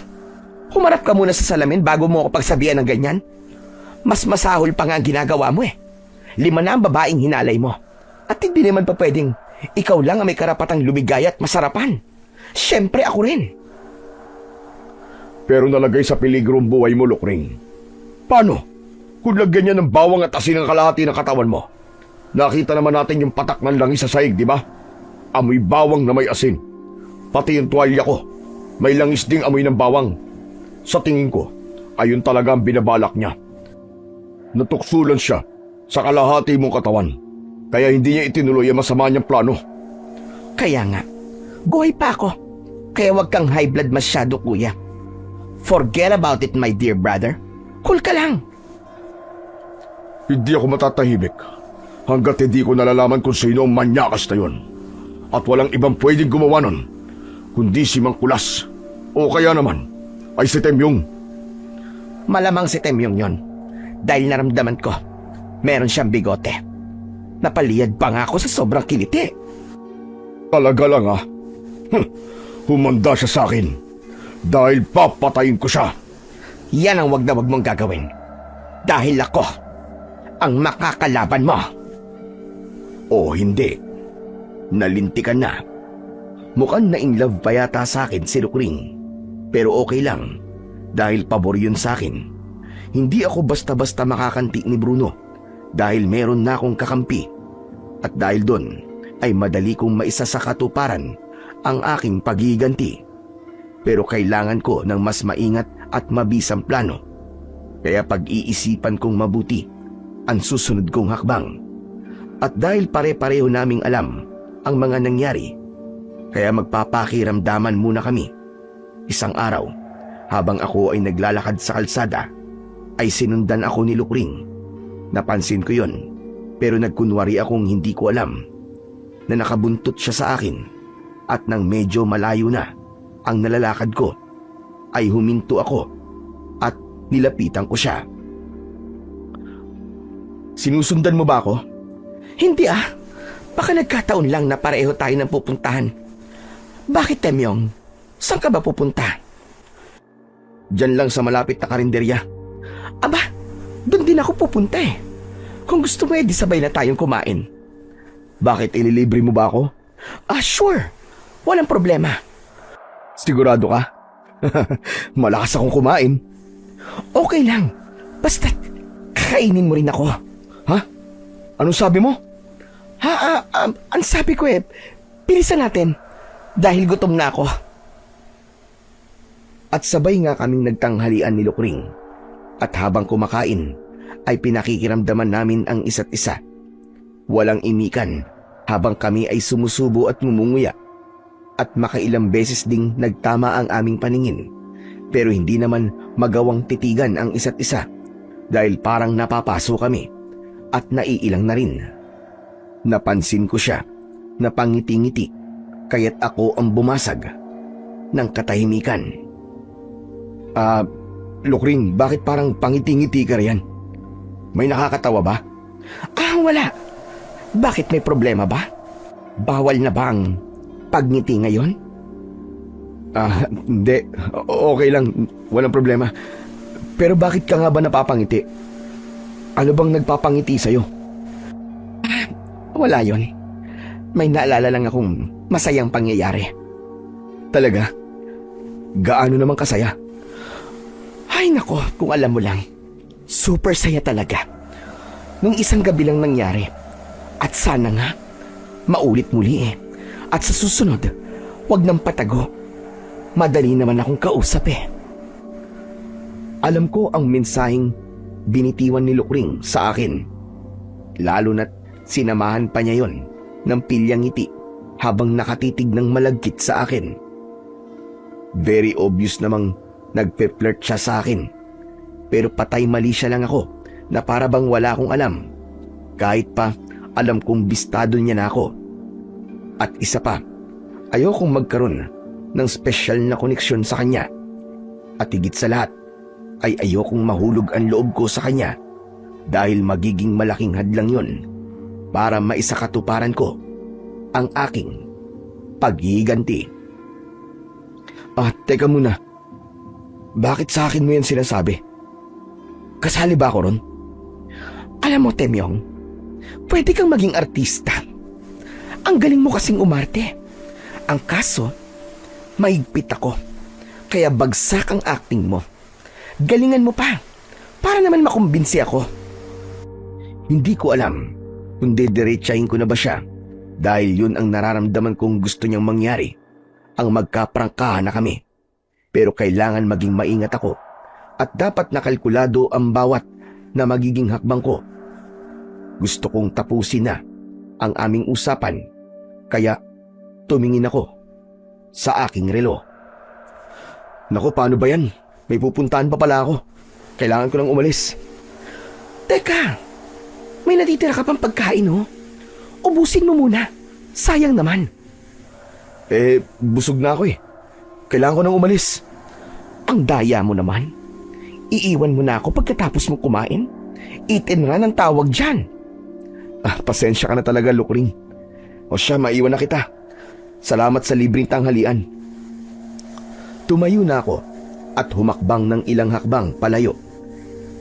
Humarap ka muna sa salamin bago mo ako pagsabihan ng ganyan. Mas masahol pa nga ang ginagawa mo eh. 5 na ang babaeng hinalay mo. At hindi naman pa pwedeng ikaw lang ang may karapatang lumigaya at masarapan. Siyempre ako rin. Pero nalagay sa peligro ang buhay mo, Lukring. Paano? Kung lagyan niya ng bawang at asin ang kalahati ng katawan mo. Nakita naman natin yung patak ng langis sa sahig, di ba? Amoy bawang na may asin. Pati yung tuwalya ko, may langis ding amoy ng bawang. Sa tingin ko, ayun talaga ang binabalak niya. Natuksulan siya sa kalahati mong katawan. Kaya hindi niya itinuloy ang masama niyang plano. Kaya nga, buhay pa ako. Kaya wag kang high blood masyado, kuya. Forget about it, my dear brother. Cool ka lang. Hindi ako matatahimik hanggat hindi ko nalalaman kung sino ang manyakas na yun. At walang ibang pwedeng gumawa nun, kundi si Mang Kulas. O kaya naman, ay si Temyong. Malamang si Temyong yon. Dahil naramdaman ko, meron siyang bigote. Napaliyad pa nga ako sa sobrang kiliti. Talaga lang ha. Humanda siya sa akin. Dahil papatayin ko siya. Yan ang wag na wag mong gagawin. Dahil ako ang makakalaban mo. O hindi. Nalintikan na. Mukhang na-in love pa yata sa akin si Lukring. Pero okay lang. Dahil pabor yun sa akin. Hindi ako basta-basta makakanti ni Bruno. Dahil meron na akong kakampi. At dahil doon ay madali kong maisa sa katuparan ang aking paghiganti. Pero kailangan ko ng mas maingat at mabisang plano. Kaya pag-iisipan kong mabuti ang susunod kong hakbang. At dahil pare-pareho naming alam ang mga nangyari, kaya magpapakiramdaman muna kami. Isang araw, habang ako ay naglalakad sa kalsada, ay sinundan ako ni Lukring. Napansin ko yon, pero nagkunwari akong hindi ko alam na nakabuntot siya sa akin. At nang medyo malayo na ang nalalakad ko, ay huminto ako at nilapitan ko siya. Sinusundan mo ba ako? Hindi Baka nagkataon lang na pareho tayo ng pupuntahan. Bakit, Temyong? Saan ka ba pupunta? Diyan lang sa malapit na karinderya. Aba, doon din ako pupunta eh. Kung gusto mo di sabay na tayong kumain. Bakit, ililibre mo ba ako? Sure. Walang problema. Sigurado ka? Malakas akong kumain. Okay lang. Basta kakainin mo rin ako. Ha? Anong sabi mo? Ang sabi ko bilisan natin. Dahil gutom na ako. At sabay nga kaming nagtanghalian ni Lukring. At habang kumakain, ay pinakikiramdaman namin ang isa't isa. Walang imikan habang kami ay sumusubo at ngumunguya. At makailang beses ding nagtama ang aming paningin. Pero hindi naman magawang titigan ang isa't isa dahil parang napapaso kami at naiilang na rin. Napansin ko siya na pangiti-ngiti kaya't ako ang bumasag ng katahimikan. Lukring, bakit parang pangiti-ngiti ka riyan? May nakakatawa ba? Wala. Bakit may problema ba? Bawal na ba ang pagngiti ngayon? Hindi. Okay lang. Walang problema. Pero bakit ka nga ba napapangiti? Ano bang nagpapangiti sa'yo? Wala yon. May naalala lang akong masayang pangyayari. Talaga? Gaano naman kasaya? Ay nako, kung alam mo lang. Super saya talaga. Nung isang gabi lang nangyari. At sana nga, maulit muli eh. At sa susunod, wag nang patago. Madali naman akong kausap eh. Alam ko ang mensaheng binitiwan ni Lukring sa akin. Lalo na't sinamahan pa niya yon ng pilyang ngiti habang nakatitig ng malagkit sa akin. Very obvious namang nagpe-flirt siya sa akin. Pero patay mali siya lang ako na para bang wala akong alam. Kahit pa alam kong bistado niya na ako. At isa pa, ayokong magkaroon ng special na koneksyon sa kanya. At higit sa lahat, ay ayokong mahulog ang loob ko sa kanya dahil magiging malaking hadlang yon para maisakatuparan ko ang aking paghihiganti. Teka muna. Bakit sa akin mo yan sinasabi? Kasali ba ako ron? Alam mo, Temyong, pwede kang maging artista. Ang galing mo kasing umarte. Ang kaso, mahigpit ako. Kaya bagsak ang acting mo. Galingan mo pa. Para naman makumbinsi ako. Hindi ko alam kung didiretsahin ko na ba siya dahil yun ang nararamdaman kong gusto niyang mangyari, ang magkaprangkahan na kami. Pero kailangan maging maingat ako at dapat nakalkulado ang bawat na magiging hakbang ko. Gusto kong tapusin na ang aming usapan kaya tumingin ako sa aking relo. Naku, paano ba yan? May pupuntahan pa pala ako. Kailangan ko nang umalis. Teka, may natitira ka pang pagkain oh. Ubusin mo muna. Sayang naman. Busog na ako eh. Kailangan ko nang umalis. Ang daya mo naman. Iiwan mo na ako pagkatapos mo kumain. Eat and run ang tawag dyan. Pasensya ka na talaga, Lukring. O siya, maiwan na kita. Salamat sa libreng tanghalian. Tumayo na ako at humakbang ng ilang hakbang palayo.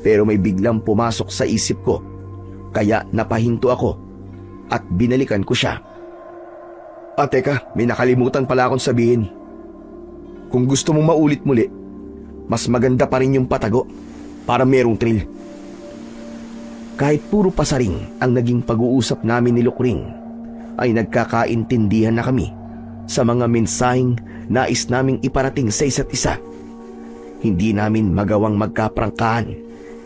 Pero may biglang pumasok sa isip ko. Kaya napahinto ako at binalikan ko siya. Teka, may nakalimutan pala akong sabihin. Kung gusto mong maulit muli, mas maganda pa rin yung patago para merong thrill. Kahit puro pasaring ang naging pag-uusap namin ni Lukring, ay nagkakaintindihan na kami sa mga mensaheng nais naming iparating sa isa't isa. Hindi namin magawang magkaprangkahan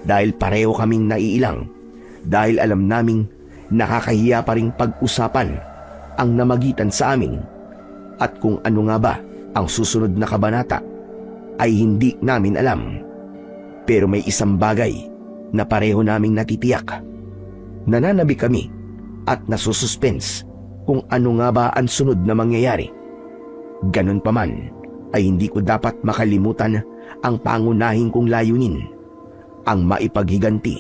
dahil pareho kaming naiilang, dahil alam naming nakakahiya pa ring pag-usapan ang namagitan sa amin at kung ano nga ba ang susunod na kabanata ay hindi namin alam. Pero may isang bagay na pareho naming natitiyak. Nananabi kami at nasususpense kung ano nga ba ang sunod na mangyayari. Ganun pa man ay hindi ko dapat makalimutan ang pangunahing kong layunin, ang maipaghiganti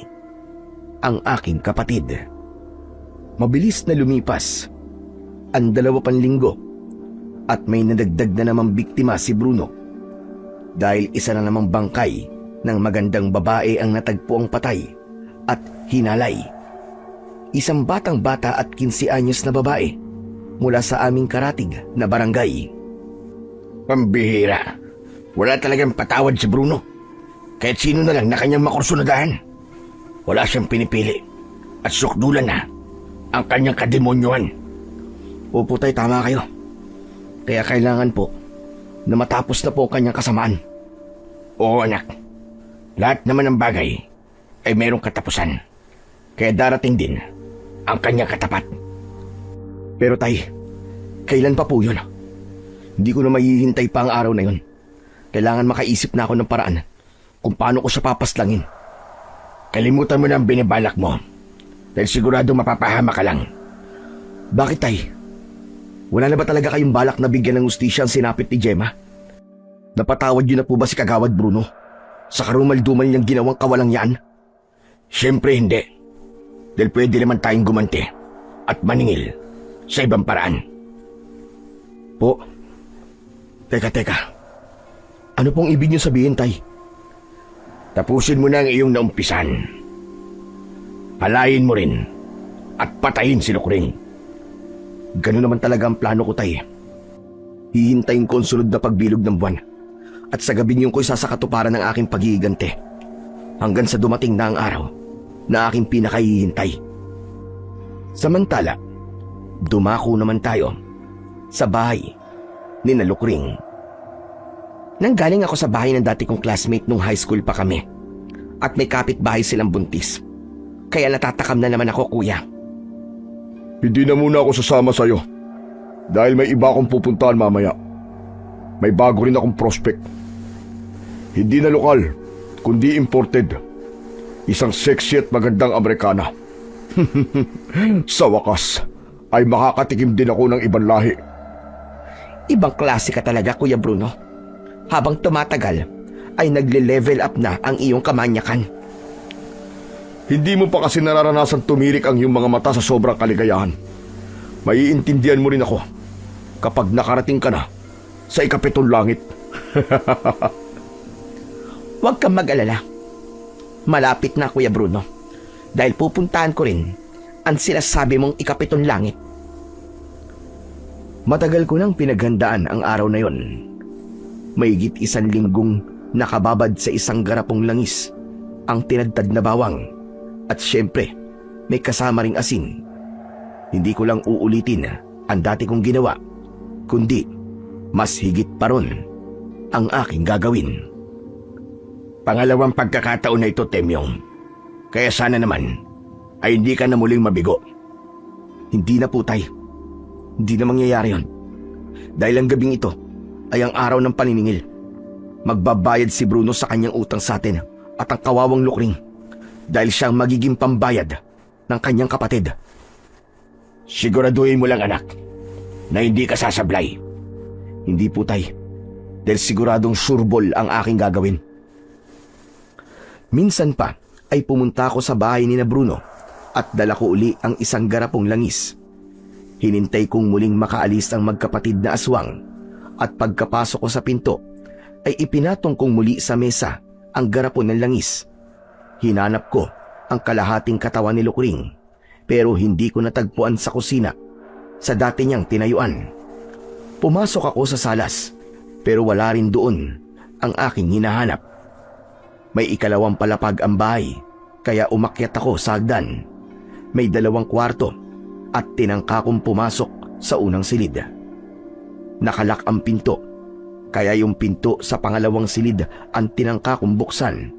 ang aking kapatid. Mabilis na lumipas ang 2 linggo at may nadagdag na namang biktima si Bruno. Dahil isa na namang bangkay ng magandang babae ang natagpo ang patay at hinalay. Isang batang-bata at 15 anyos na babae mula sa aming karatig na barangay. Pambihira. Wala talagang patawad si Bruno. Kahit sino na lang na kanyang makursunadahan. Wala siyang pinipili. At sukdulan na ang kanyang kademonyohan. Opo tay, tama kayo. Kaya kailangan po na matapos na po ang kanyang kasamaan. Oo anak, lahat naman ng bagay ay mayroong katapusan. Kaya darating din ang kanyang katapat. Pero tay, kailan pa po yun? Hindi ko na mahihintay pa ang araw na yun. Kailangan makaisip na ako ng paraan kung paano ko siya papaslangin. Kalimutan mo na ang binibalak mo. Dahil sigurado mapapahama ka lang. Bakit tay? Wala na ba talaga kayong balak na bigyan ng hustisya ang sinapit ni Gemma? Napatawad yun na po ba si Kagawad Bruno sa karumal-dumal niyang ginawang kawalang yan? Siyempre hindi. Dahil pwede naman tayong gumanti at maningil sa ibang paraan. Po, teka. Ano pong ibig niyo sabihin, tay? Tapusin mo na ang iyong naumpisan. Palayin mo rin at patayin si Lukring. Ganun naman talaga ang plano ko, tay. Hihintayin ko ang sunod na pagbilog ng buwan at sa gabi niyong ko isasakatuparan ng aking pagigigante hanggang sa dumating na ang araw na aking pinakahihintay. Samantala, dumako naman tayo sa bahay ni Lukring. Nanggaling ako sa bahay ng dati kong classmate nung high school pa kami at may kapitbahay silang buntis. Kaya natatakam na naman ako, kuya. Hindi na muna ako sasama sa'yo dahil may iba akong pupuntahan mamaya. May bago rin akong prospect. Hindi na lokal, kundi imported. Isang sexy at magandang Amerikana. Sa wakas, ay makakatikim din ako ng ibang lahi. Ibang klase ka talaga, Kuya Bruno. Habang tumatagal, ay nagle-level up na ang iyong kamanyakan. Hindi mo pa kasi nararanasan tumirik ang iyong mga mata sa sobrang kaligayahan. Maiintindihan mo rin ako kapag nakarating ka na sa ikapitong langit. Huwag kang mag-alala. Malapit na, Kuya Bruno. Dahil pupuntahan ko rin ang sinasabi mong ikapitong langit. Matagal ko nang pinaghandaan ang araw na yon. Mahigit 1 linggong nakababad sa isang garapong langis ang tinadtad na bawang. At syempre, may kasama ring asin. Hindi ko lang uulitin ang dati kong ginawa, kundi mas higit pa ron ang aking gagawin. Pangalawang pagkakataon na ito, Temyong. Kaya sana naman ay hindi ka na muling mabigo. Hindi na po, tay. Hindi na mangyayari yon. Dahil ang gabing ito ay ang araw ng paniningil. Magbabayad si Bruno sa kanyang utang sa atin at ang kawawang Lukring dahil siyang magiging pambayad ng kanyang kapatid. Siguraduhin mo lang, anak, na hindi ka sasablay. Hindi po, tay. Dahil siguradong sureball ang aking gagawin. Minsan pa ay pumunta ako sa bahay ni Bruno at dala ko uli ang isang garapong langis. Hinintay kong muling makaalis ang magkapatid na aswang at pagkapasok ko sa pinto ay ipinatong kong muli sa mesa ang garapon ng langis. Hinanap ko ang kalahating katawan ni Lukring pero hindi ko natagpuan sa kusina sa dati niyang tinayuan. Pumasok ako sa salas pero wala rin doon ang aking hinahanap. May ikalawang palapag ang bahay kaya umakyat ako sa hagdan. May 2 kwarto at tinangka kong pumasok sa unang silid. Nakalak ang pinto kaya yung pinto sa pangalawang silid ang tinangka kong buksan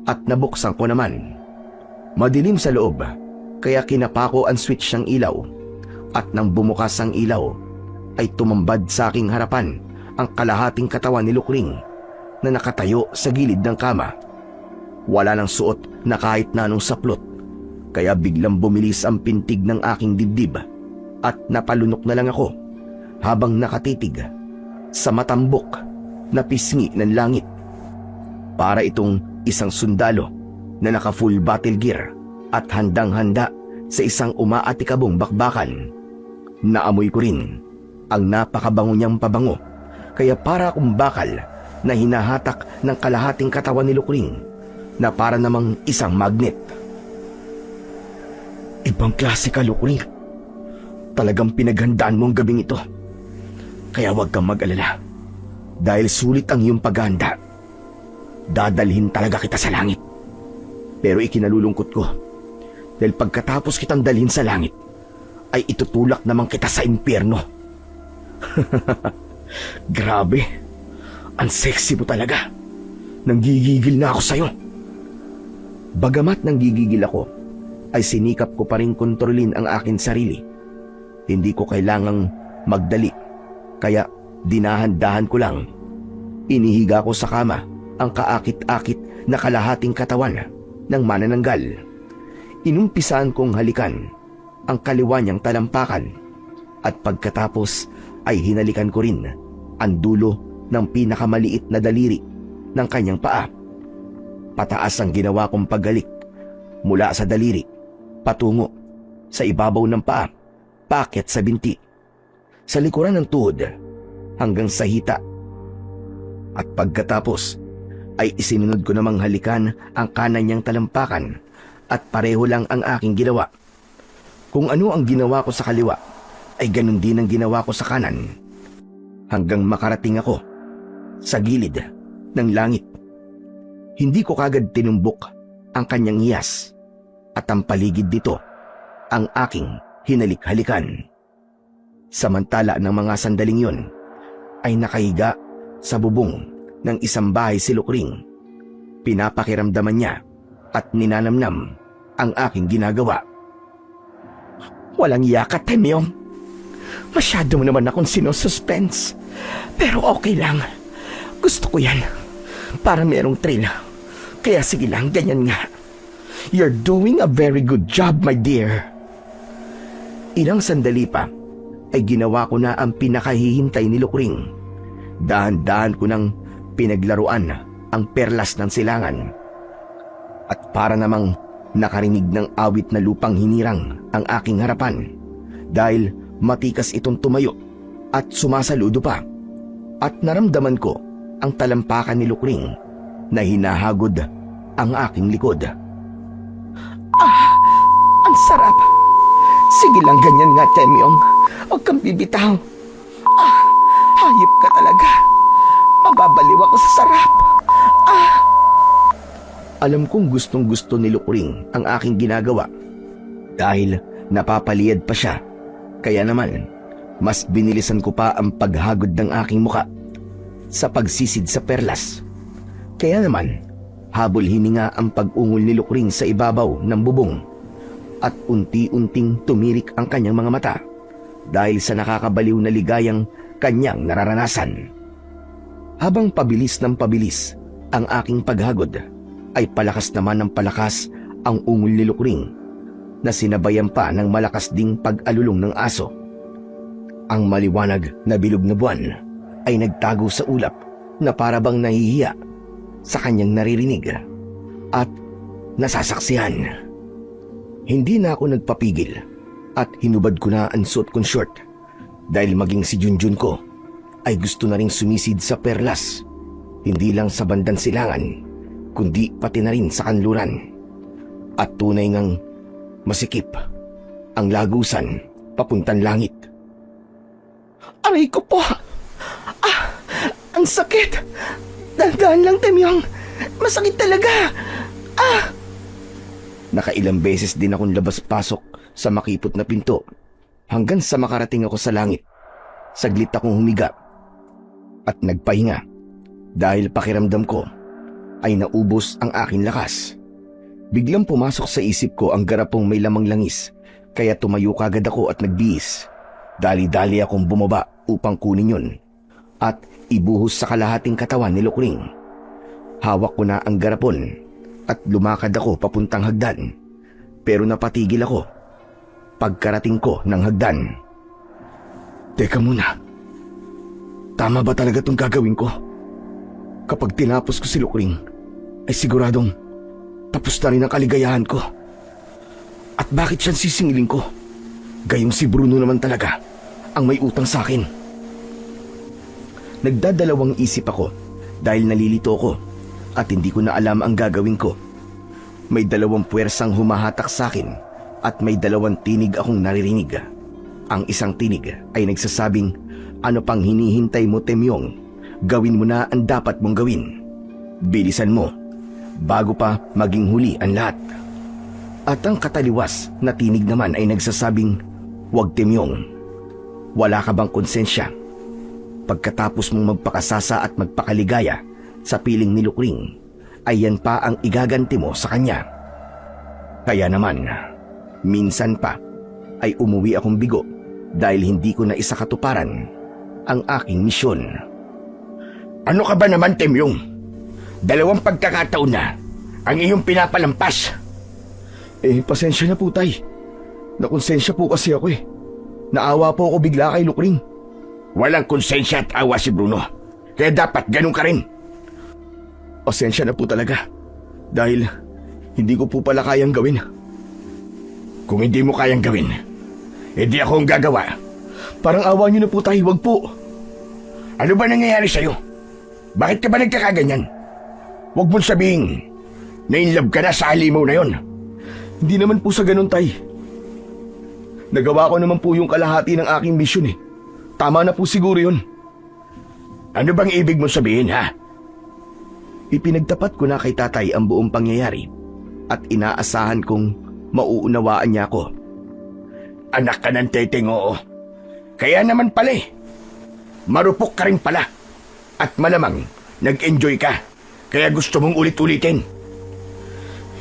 at nabuksan ko naman. Madilim sa loob kaya kinapa ko ang switch ng ilaw at nang bumukas ang ilaw ay tumambad sa aking harapan ang kalahating katawan ni Lukring na nakatayo sa gilid ng kama. Wala nang suot na kahit na anong saplot, kaya biglang bumilis ang pintig ng aking dibdib at napalunok na lang ako habang nakatitig sa matambok na pisngi ng langit. Para itong isang sundalo na naka-full battle gear at handang-handa sa isang umaatikabong bakbakan. Naamoy ko rin ang napakabango niyang pabango, kaya para akong bakal na hinahatak ng kalahating katawan ni Lukring na para namang isang magnet. Ibang klase ka, Lukring. Talagang pinaghandaan mo ang gabing ito. Kaya huwag kang mag-alala. Dahil sulit ang iyong paghahanda. Dadalhin talaga kita sa langit. Pero ikinalulungkot ko. Dahil pagkatapos kitang dalhin sa langit, ay itutulak naman kita sa impyerno. Grabe. Ang sexy mo talaga. nanggigigil na ako sa'yo. Bagamat nanggigigil ako, ay sinikap ko pa rin kontrolin ang akin sarili. Hindi ko kailangang magdali, kaya dinahan-dahan ko lang. Inihiga ko sa kama ang kaakit-akit na kalahating katawan ng manananggal. Inumpisaan kong halikan ang kaliwa niyang talampakan at pagkatapos ay hinalikan ko rin ang dulo ng pinakamaliit na daliri ng kanyang paa. Pataas ang ginawa kong paggalik mula sa daliri patungo sa ibabaw ng paa, paakyat sa binti, sa likuran ng tuhod hanggang sa hita. At pagkatapos ay isinunod ko namang halikan ang kanan niyang talampakan at pareho lang ang aking ginawa. Kung ano ang ginawa ko sa kaliwa ay ganun din ang ginawa ko sa kanan hanggang makarating ako sa gilid ng langit. Hindi ko kagad tinumbok ang kanyang hiyas at ang paligid dito ang aking hinalik-halikan. Samantala ng mga sandaling yon ay nakahiga sa bubong ng isang bahay si Lukring. Pinapakiramdaman niya at ninanamnam ang aking ginagawa. Walang iya ka, Temyong. Masyado mo naman akong sinususpense. Pero okay lang. Gusto ko yan. Para merong thrill. Kaya sige lang, ganyan nga. You're doing a very good job, my dear. Ilang sandali pa ay ginawa ko na ang pinakahihintay ni Lukring. Dahan-dahan ko nang pinaglaruan ang perlas ng silangan. At para namang nakarinig ng awit na lupang hinirang ang aking harapan dahil matikas itong tumayo at sumasaludo pa. At naramdaman ko ang talampakan ni Lukring na hinahagod ang aking likod. Ang sarap. Sige lang, ganyan nga, Temyong. Huwag kang bibitaw. Hayop ka talaga. Mababaliw ako sa sarap. Alam kong gustong-gusto ni Lukring ang aking ginagawa dahil napapaliyad pa siya. Kaya naman, mas binilisan ko pa ang paghagod ng aking muka sa pagsisid sa perlas. Kaya naman, habol hininga ang pag-ungol ni Lukring sa ibabaw ng bubong at unti-unting tumirik ang kanyang mga mata dahil sa nakakabaliw na ligayang kanyang nararanasan. Habang pabilis ng pabilis ang aking paghagod, ay palakas naman ng palakas ang ungol ni Lukring na sinabayan pa ng malakas ding pag-alulong ng aso. Ang maliwanag na bilog na buwan ay nagtago sa ulap na parabang nahihiya sa kanyang naririnig at nasasaksihan. Hindi na ako nagpapigil at hinubad ko na ang suot kong short dahil maging si Junjun ko ay gusto na ring sumisid sa perlas, hindi lang sa bandang silangan kundi pati na rin sa kanluran. At tunay ngang masikip ang lagusan papuntang langit. Aray ko po! Ang sakit! Dahan-dahan lang, Temyong! Masakit talaga! Nakailang beses din akong labas-pasok sa makipot na pinto hanggang sa makarating ako sa langit. Saglit akong humiga at nagpahinga dahil pakiramdam ko ay naubos ang aking lakas. Biglang pumasok sa isip ko ang garapong may lamang langis, kaya tumayo kagad ako at nagbihis. Dali-dali akong bumaba upang kunin yun at ibuhos sa kalahating katawan ni Lukring. Hawak ko na ang garapon at lumakad ako papuntang hagdan, pero napatigil ako pagkarating ko ng hagdan. Teka muna, tama ba talaga itong gagawin ko? Kapag tinapos ko si Lukring, ay siguradong tapos na rin ang kaligayahan ko. At bakit siyang sisingilin ko? Gayong si Bruno naman talaga ang may utang sa akin. Nagdadalawang isip ako dahil nalilito ko at hindi ko na alam ang gagawin ko. May dalawang puwersang humahatak sa akin at may dalawang tinig akong naririnig. Ang isang tinig ay nagsasabing, "Ano pang hinihintay mo, Temyong? Gawin mo na ang dapat mong gawin. Bilisan mo, bago pa maging huli ang lahat." At ang kataliwas na tinig naman ay nagsasabing, "Huwag, Temyong. Wala ka bang konsensya? Pagkatapos mong magpakasasa at magpakaligaya sa piling ni Lukring ay yan pa ang igaganti mo sa kanya. Kaya naman, minsan pa ay umuwi akong bigo dahil hindi ko na isakatuparan ang aking misyon. Ano ka ba naman, Temyong? 2 pagkakataon na ang iyong pinapalampas. Pasensya na po, Tay. Nakonsensya po kasi ako eh. Naawa po ako bigla kay Lukring. Walang konsensya at awa si Bruno. Kaya dapat ganun ka rin. Pasensya na po talaga. Dahil hindi ko po pala kayang gawin. Kung hindi mo kayang gawin, hindi ako ang gagawa. Parang awa niyo na po, Tay. Wag po. Ano ba nangyayari sa'yo? Bakit ka ba nagkakaganyan? Huwag mong sabihin na in love ka na sa halimaw na yon. Hindi naman po sa ganun, Tay. Nagawa ko naman po yung kalahati ng aking misyon eh. Tama na po siguro yun. Ano bang ibig mong sabihin, ha? Ipinagtapat ko na kay tatay ang buong pangyayari at inaasahan kong mauunawaan niya ako. Anak ka ng teteng, oo. Kaya naman pala eh. Marupok ka rin pala. At malamang, nag-enjoy ka. Kaya gusto mong ulit-ulitin.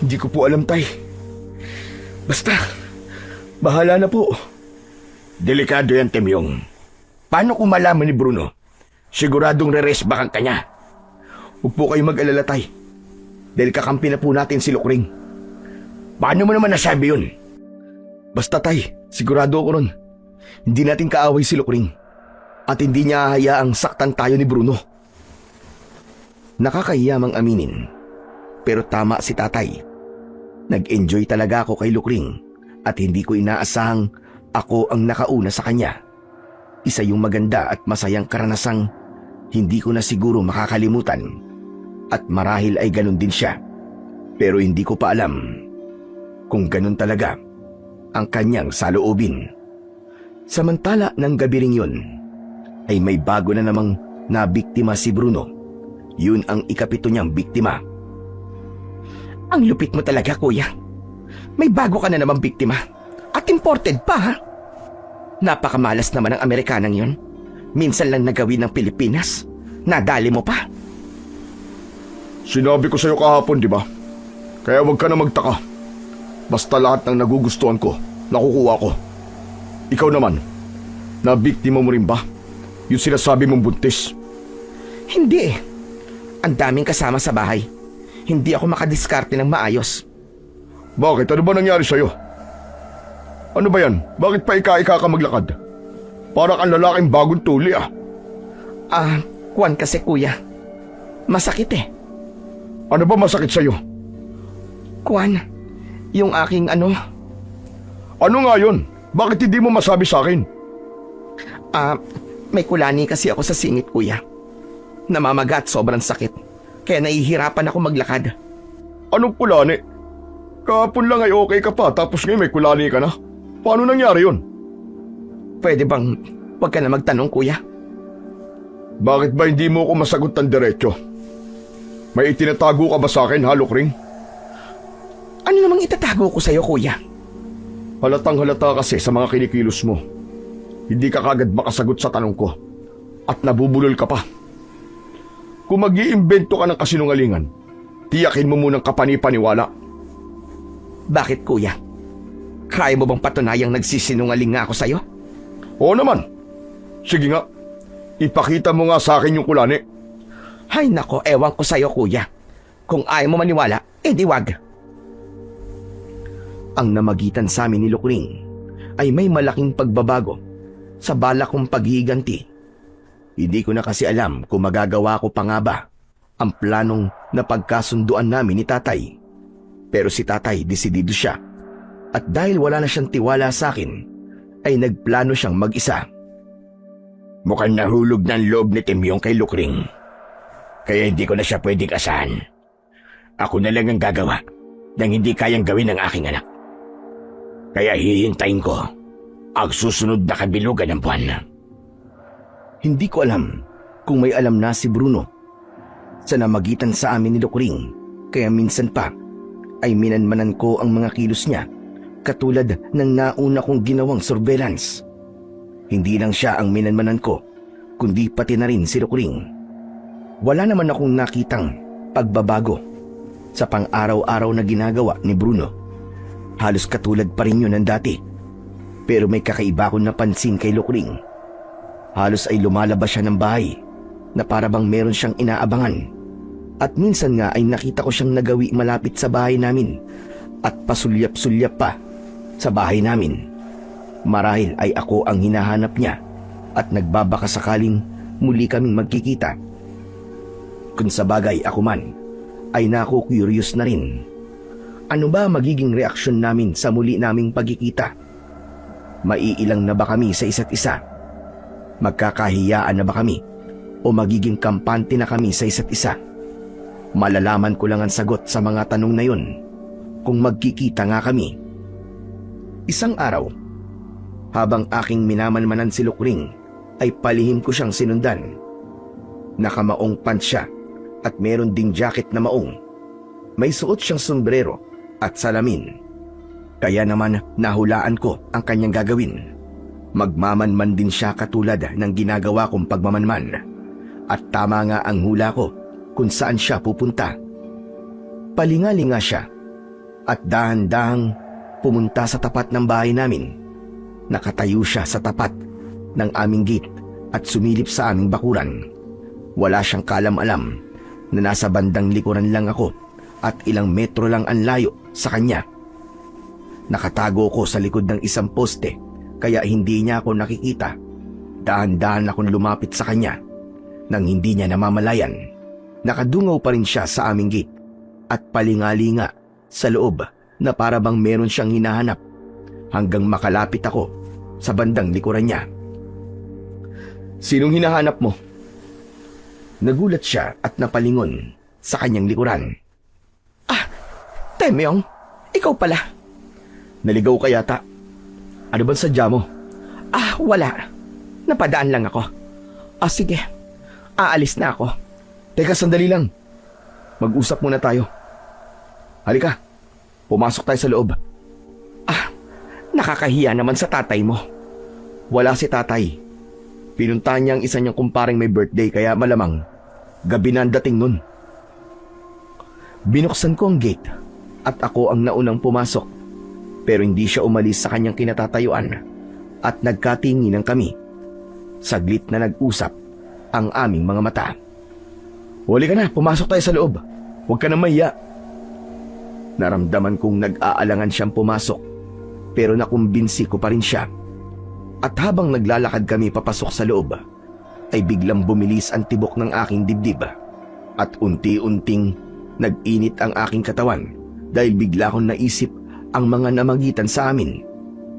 Hindi ko po alam, Tay. Basta, bahala na po. Delikado yan, Temyong. Paano kung malaman ni Bruno? Siguradong re-resbakan ka niya. Huwag po kayo mag-alala, Tay. Dahil kakampi na po natin si Lukring. Paano mo naman nasabi yun? Basta, Tay, sigurado ako ron. Hindi natin kaaway si Lukring. At hindi niya hahayaang saktan tayo ni Bruno. Nakakahiyamang aminin. Pero tama si tatay. Nag-enjoy talaga ako kay Lukring at hindi ko inaasahang ako ang nakauna sa kanya. Isa yung maganda at masayang karanasang hindi ko na siguro makakalimutan. At marahil ay ganun din siya. Pero hindi ko pa alam kung ganun talaga ang kanyang saloobin. Samantala ng gabi ring yun, ay may bago na namang nabiktima si Bruno. Yun ang ika-7 niyang biktima. Ang lupit mo talaga, kuya. May bago ka na namang biktima. At imported pa, ha? Napakamalas naman ang Amerikanang yun. Minsan lang nagawin ng Pilipinas. Nadali mo pa. Sinabi ko sa'yo kahapon, di ba? Kaya wag ka na magtaka. Basta lahat ng nagugustuhan ko, nakukuha ko. Ikaw naman, nabiktima mo rin ba? Yung sinasabi mong buntis. Hindi eh. Ang daming kasama sa bahay. Hindi ako makadiskarte ng maayos. Bakit? Ano ba nangyari sa'yo? Ano ba yan? Bakit pa ika-ika ka maglakad? Para kang lalaking bagong tuli ah. Kuwan kasi kuya. Masakit eh. Ano ba masakit sa'yo? Kuwan, yung aking ano... Ano nga yun? Bakit hindi mo masabi sa akin? May kulani kasi ako sa singit, kuya. Namamaga at sobrang sakit. Kaya nahihirapan ako maglakad. Anong kulani? Kahapon lang ay okay ka pa, tapos ngayon may kulani ka na. Paano nangyari yun? Pwede bang wag ka na magtanong, kuya? Bakit ba hindi mo ako masagot ng diretso? May itinatago ka ba sa akin, ha, Lukring? Ano namang itatago ko sa'yo, kuya? Halatang halata kasi sa mga kinikilos mo. Hindi ka kagad makasagot sa tanong ko. At nabubulol ka pa. Kung mag-iimbento ka ng kasinungalingan, tiyakin mo munang kapanipaniwala. Bakit, kuya? Kaya mo bang patunayang nagsisinungaling nga ako sa'yo? Oo naman. Sige nga, ipakita mo nga sa akin yung kulani. Hay nako, ewan ko sa'yo, kuya. Kung ayaw mo maniwala, edi wag. Ang namagitan sa amin ni Lukring ay may malaking pagbabago sa balak kong paghiganti. Hindi ko na kasi alam kung magagawa ko pa nga ba ang planong na pagkasunduan namin ni tatay. Pero si tatay desidido siya. At dahil wala na siyang tiwala sa akin, ay nagplano siyang mag-isa. Mukhang nahulog ng loob ni Temyong kay Lukring. Kaya hindi ko na siya pwedeng asahan. Ako na lang ang gagawa ng hindi kayang gawin ng aking anak. Kaya hihintayin ko ang susunod na kabilugan ng buwan. Hindi ko alam kung may alam na si Bruno sa namagitan sa amin ni Lukring, kaya minsan pa ay minanmanan ko ang mga kilos niya katulad ng nauna kong ginawang surveillance. Hindi lang siya ang minanmanan ko, kundi pati na rin si Lukring. Wala naman akong nakitang pagbabago sa pang-araw-araw na ginagawa ni Bruno. Halos katulad pa rin yun ng dati. Pero may kakaiba akong napansin kay Lukring. Halos ay lumalabas siya ng bahay na para bang meron siyang inaabangan. At minsan nga ay nakita ko siyang nagawi malapit sa bahay namin at pasulyap-sulyap pa sa bahay namin. Marahil ay ako ang hinahanap niya at nagbabaka sakaling muli kaming magkikita. Kung sa bagay ako man, ay naku-curious na rin. Ano ba magiging reaksyon namin sa muli naming pagkikita? Maiilang na ba kami sa isa't isa? Magkakahiyaan na ba kami? O magiging kampante na kami sa isa't isa? Malalaman ko lang ang sagot sa mga tanong na yun kung magkikita nga kami. Isang araw, habang aking minamanmanan si Lukring, ay palihim ko siyang sinundan. Nakamaong pants siya at meron ding jacket na maong. May suot siyang sombrero at salamin. Kaya naman nahulaan ko ang kanyang gagawin. Magmamanman din siya katulad ng ginagawa kong pagmamanman. At tama nga ang hula ko kung saan siya pupunta. Palingalinga siya at dahan-dahang pumunta sa tapat ng bahay namin. Nakatayo siya sa tapat ng aming gate at sumilip sa aming bakuran. Wala siyang kalam-alam na nasa bandang likuran lang ako at ilang metro lang ang layo sa kanya. Nakatago ko sa likod ng isang poste kaya hindi niya ako nakikita. Dahan-dahan akong lumapit sa kanya. Nang hindi niya namamalayan, nakadungaw pa rin siya sa aming gate at palingalinga sa loob na para bang meron siyang hinahanap hanggang makalapit ako sa bandang likuran niya. "Sinong hinahanap mo?" Nagulat siya at napalingon sa kanyang likuran. Temyong, ikaw pala. "Naligaw ka yata. Ano bang sadya mo?" Wala. Napadaan lang ako. Sige. Aalis na ako. "Teka, sandali lang. Mag-usap muna tayo. Halika, pumasok tayo sa loob." Nakakahiya naman sa tatay mo. "Wala si tatay. Pinuntahan niya ang isa niyang kumparing may birthday kaya malamang gabi na ang dating nun." Binuksan ko ang gate at ako ang naunang pumasok. Pero hindi siya umalis sa kanyang kinatatayuan at nagkatinginan kami. Saglit na nag-usap ang aming mga mata. "Huli ka na, pumasok tayo sa loob. Huwag ka na mahiya." Naramdaman kong nag-aalangan siyang pumasok pero nakumbinsi ko pa rin siya. At habang naglalakad kami papasok sa loob, ay biglang bumilis ang tibok ng aking dibdib at unti-unting nag-init ang aking katawan dahil bigla kong naisip ang mga namagitan sa amin,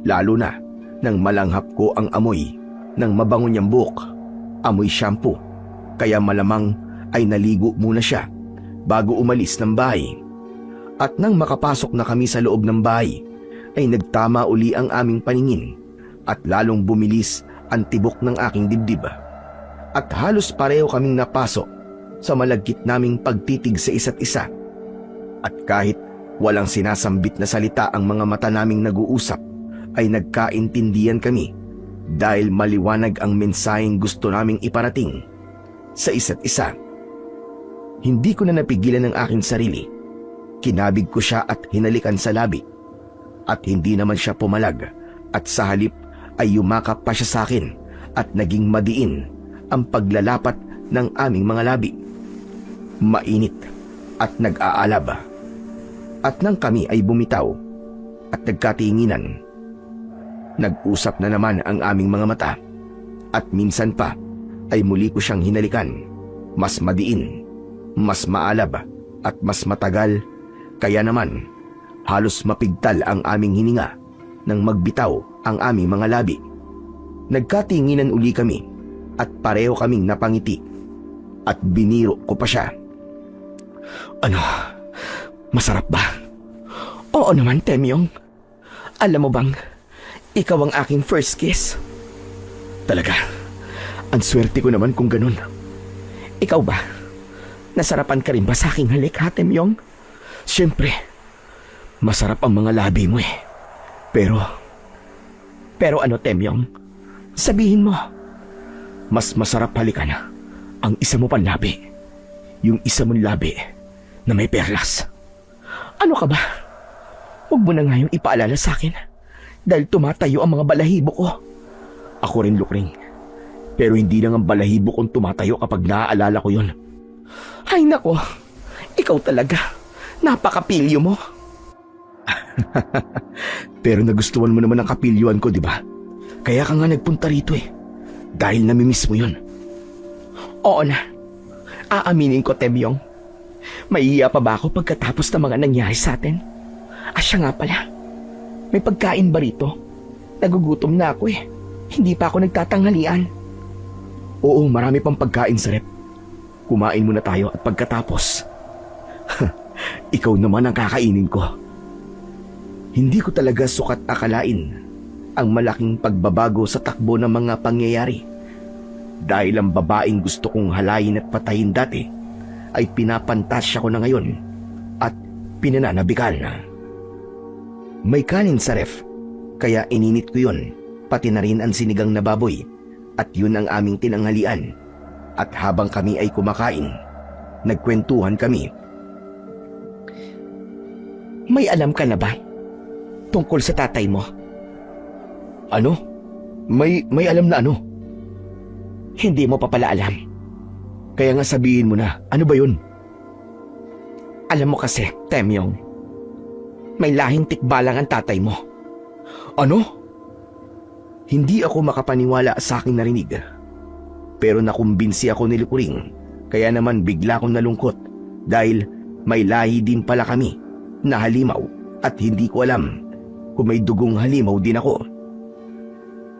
lalo na nang malanghap ko ang amoy ng mabango niyang buhok, amoy shampoo, kaya malamang ay naligo muna siya bago umalis ng bahay. At nang makapasok na kami sa loob ng bahay, ay nagtama uli ang aming paningin at lalong bumilis ang tibok ng aking dibdib. At halos pareho kaming napasok sa malagkit naming pagtitig sa isa't isa. At kahit walang sinasambit na salita ang mga mata naming nag-uusap, ay nagkaintindihan kami dahil maliwanag ang mensaheng gusto naming iparating sa isa't isa. Hindi ko na napigilan ang aking sarili. Kinabig ko siya at hinalikan sa labi. At hindi naman siya pumalag at sa halip ay yumakap pa siya sa akin at naging madiin ang paglalapat ng aming mga labi. Mainit at nag-aalab. At nang kami ay bumitaw at nagkatinginan, nag-usap na naman ang aming mga mata at minsan pa ay muli ko siyang hinalikan. Mas madiin, mas maalab at mas matagal, kaya naman halos mapigtal ang aming hininga nang magbitaw ang aming mga labi. Nagkatinginan uli kami at pareho kaming napangiti at biniro ko pa siya. Ano? Masarap ba? Oo naman, Temyong. Alam mo bang, ikaw ang aking first kiss. Talaga? Ang swerte ko naman kung ganun. Ikaw ba? Nasarapan ka rin ba sa aking halik, ha, Temyong? Siyempre, masarap ang mga labi mo eh. Pero ano, Temyong? Sabihin mo. Mas masarap halikan ang isa mo pang labi. Yung isa mong labi na may perlas. Ano ka ba? Huwag mo na nga yung ipaalala sa akin dahil tumatayo ang mga balahibo ko. Ako rin, Lukring. Pero hindi lang ang balahibo kong tumatayo kapag naaalala ko yon. Ay nako, ikaw talaga. Napakapilyo mo. Pero nagustuhan mo naman ang kapilyuan ko, di ba? Kaya ka nga nagpunta rito eh. Dahil namimiss mo yun. Oo na. Aaminin ko, Temyong. Maiiya pa ba ako pagkatapos ng mga nangyari sa atin? Siya nga pala. May pagkain ba rito? Nagugutom na ako eh. Hindi pa ako nagtatanghalian. Oo, marami pang pagkain sa rep. Kumain muna tayo at pagkatapos, ikaw naman ang kakainin ko. Hindi ko talaga sukat akalain ang malaking pagbabago sa takbo ng mga pangyayari. Dahil ang babaeng gusto kong halayin at patayin dati ay pinapantasya ko na ngayon at pinananabikan. May kanin sa ref, kaya ininit ko yun, pati na rin ang sinigang na baboy, at yun ang aming tinanghalian. At habang kami ay kumakain, nagkwentuhan kami. May alam ka na ba tungkol sa tatay mo? Ano? May alam na ano? Hindi mo pa pala alam. Kaya nga sabihin mo na, ano ba yun? Alam mo kasi, Temyong, may lahing tikbalang ang tatay mo. Ano? Hindi ako makapaniwala sa aking narinig. Pero nakumbinsi ako ni Lukring, kaya naman bigla akong nalungkot dahil may lahi din pala kami na halimaw at hindi ko alam kung may dugong halimaw din ako.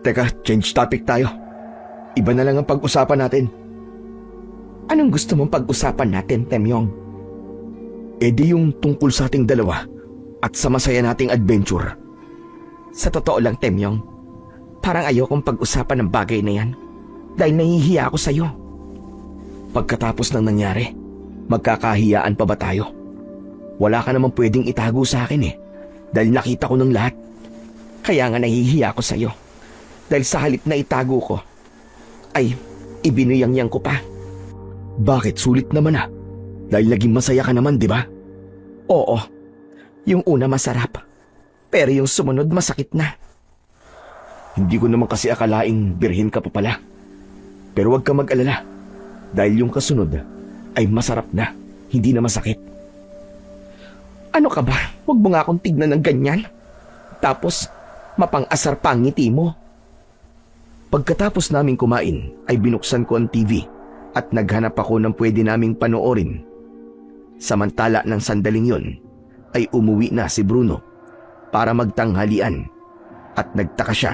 Teka, change topic tayo. Iba na lang ang pag-usapan natin. Anong gusto mong pag-usapan natin, Temyong? E di yung tungkol sa ating dalawa at sa masaya nating adventure. Sa totoo lang, Temyong, parang ayokong pag-usapan ng bagay na yan dahil nahihiya ako sa'yo. Pagkatapos ng nangyari, magkakahiyaan pa ba tayo? Wala ka naman pwedeng itago sa akin eh dahil nakita ko ng lahat. Kaya nga nahihiya ako sa'yo dahil sa halip na itago ko ay ibinuyang-yang ko pa. Bakit? Sulit naman ah. Dahil naging masaya ka naman, di ba? Oo. Yung una masarap. Pero yung sumunod masakit na. Hindi ko naman kasi akalaing birhin ka pa pala. Pero huwag ka mag-alala. Dahil yung kasunod ay masarap na, hindi na masakit. Ano ka ba? Huwag mo nga akong tignan ng ganyan. Tapos, mapang-asar pa ang ngiti mo. Pagkatapos naming kumain, ay binuksan ko ang TV at naghanap ako ng pwede naming panoorin. Samantala ng sandaling yon, ay umuwi na si Bruno para magtanghalian at nagtaka siya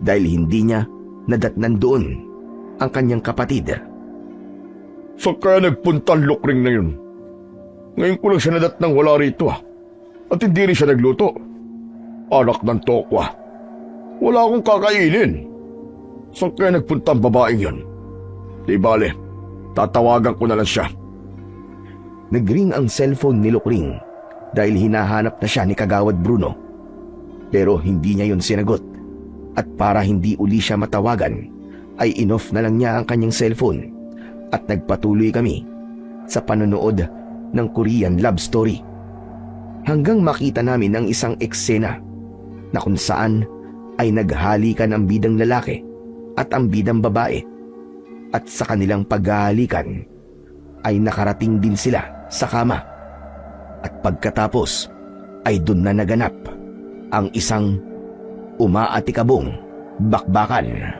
dahil hindi niya nadatnan doon ang kanyang kapatid. Saan kaya nagpunta ang Lukring na yun? Ngayon ko lang siya nadatnang wala rito ah. At hindi rin siya nagluto. Anak ng tokwa. Wala akong kakainin. Saan kaya nagpunta ang babaeng yun? Di bale, tatawagan ko na lang siya. Nagring ang cellphone ni Lukring dahil hinahanap na siya ni Kagawad Bruno. Pero hindi niya yon sinagot. At para hindi uli siya matawagan, ay in-off na lang niya ang kanyang cellphone at nagpatuloy kami sa panonood ng Korean love story. Hanggang makita namin ang isang eksena na kung saan ay naghalikan ang bidang lalaki at ang bidang babae. At sa kanilang paghahalikan ay nakarating din sila sa kama. At pagkatapos ay dun na naganap ang isang umaatikabong bakbakan.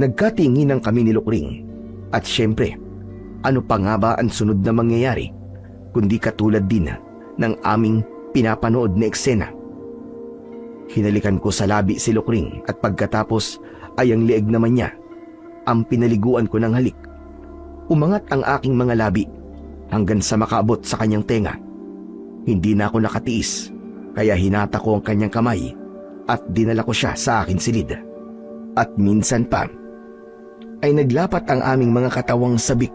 Nagkatinginan kami ni Lukring at syempre, ano pa nga ba ang sunod na mangyayari kundi katulad din ng aming pinapanood na eksena. Hinalikan ko sa labi si Lukring at pagkatapos ay ang leeg naman niya ang pinaliguan ko ng halik. Umangat ang aking mga labi hanggang sa makaabot sa kanyang tenga. Hindi na ako nakatiis kaya hinata ko ang kanyang kamay at dinala ko siya sa aking silid. At minsan pa ay naglapat ang aming mga katawang sabik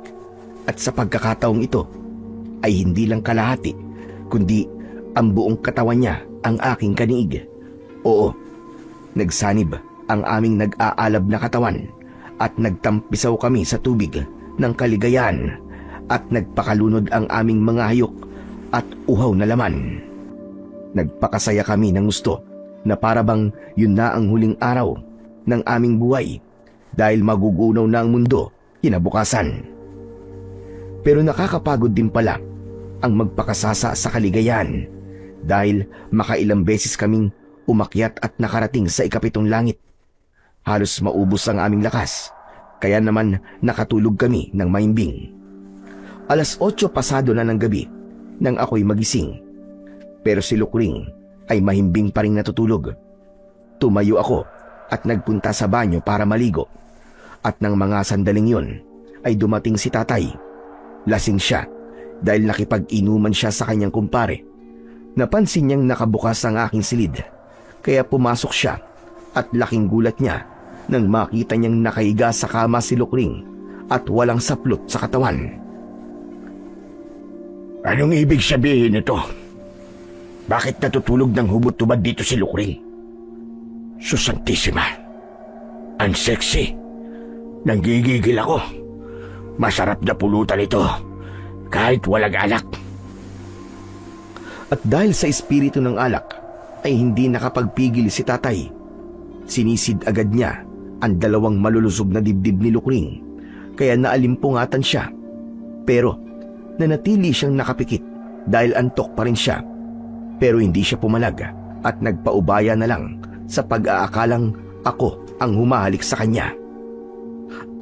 at sa pagkakataong ito ay hindi lang kalahati kundi ang buong katawan niya ang aking kaniig. Oo, nagsanib ang aming nag-aalab na katawan at nagtampisaw kami sa tubig ng kaligayahan at nagpakalunod ang aming mga hayok at uhaw na laman. Nagpakasaya kami ng gusto na parabang yun na ang huling araw ng aming buhay dahil magugunaw na ang mundo kinabukasan. Pero nakakapagod din pala ang magpakasasa sa kaligayahan dahil makailang beses kaming umakyat at nakarating sa ikapitong langit. Halos maubos ang aming lakas, kaya naman nakatulog kami ng mahimbing. 8:00 pasado na ng gabi nang ako'y magising. Pero si Lukring ay mahimbing pa rin natutulog. Tumayo ako at nagpunta sa banyo para maligo. At nang mga sandaling yon ay dumating si tatay. Lasing siya dahil nakipag-inuman siya sa kanyang kumpare. Napansin niyang nakabukas ang aking silid, kaya pumasok siya at laking gulat niya nang makita niyang nakahiga sa kama si Lukring at walang saplot sa katawan. Anong ibig sabihin nito? Bakit natutulog ng hubot-tubad dito si Lukring? Susantissima. Ang sexy. Nanggigigil ako. Masarap na pulutan ito. Kahit walang alak. At dahil sa espiritu ng alak, ay hindi nakapagpigil si tatay. Sinisid agad niya ang 2 malulusog na dibdib ni Lukring, kaya naalimpungatan siya. Pero nanatili siyang nakapikit dahil antok pa rin siya. Pero hindi siya pumalag at nagpaubaya na lang sa pag-aakalang ako ang humahalik sa kanya.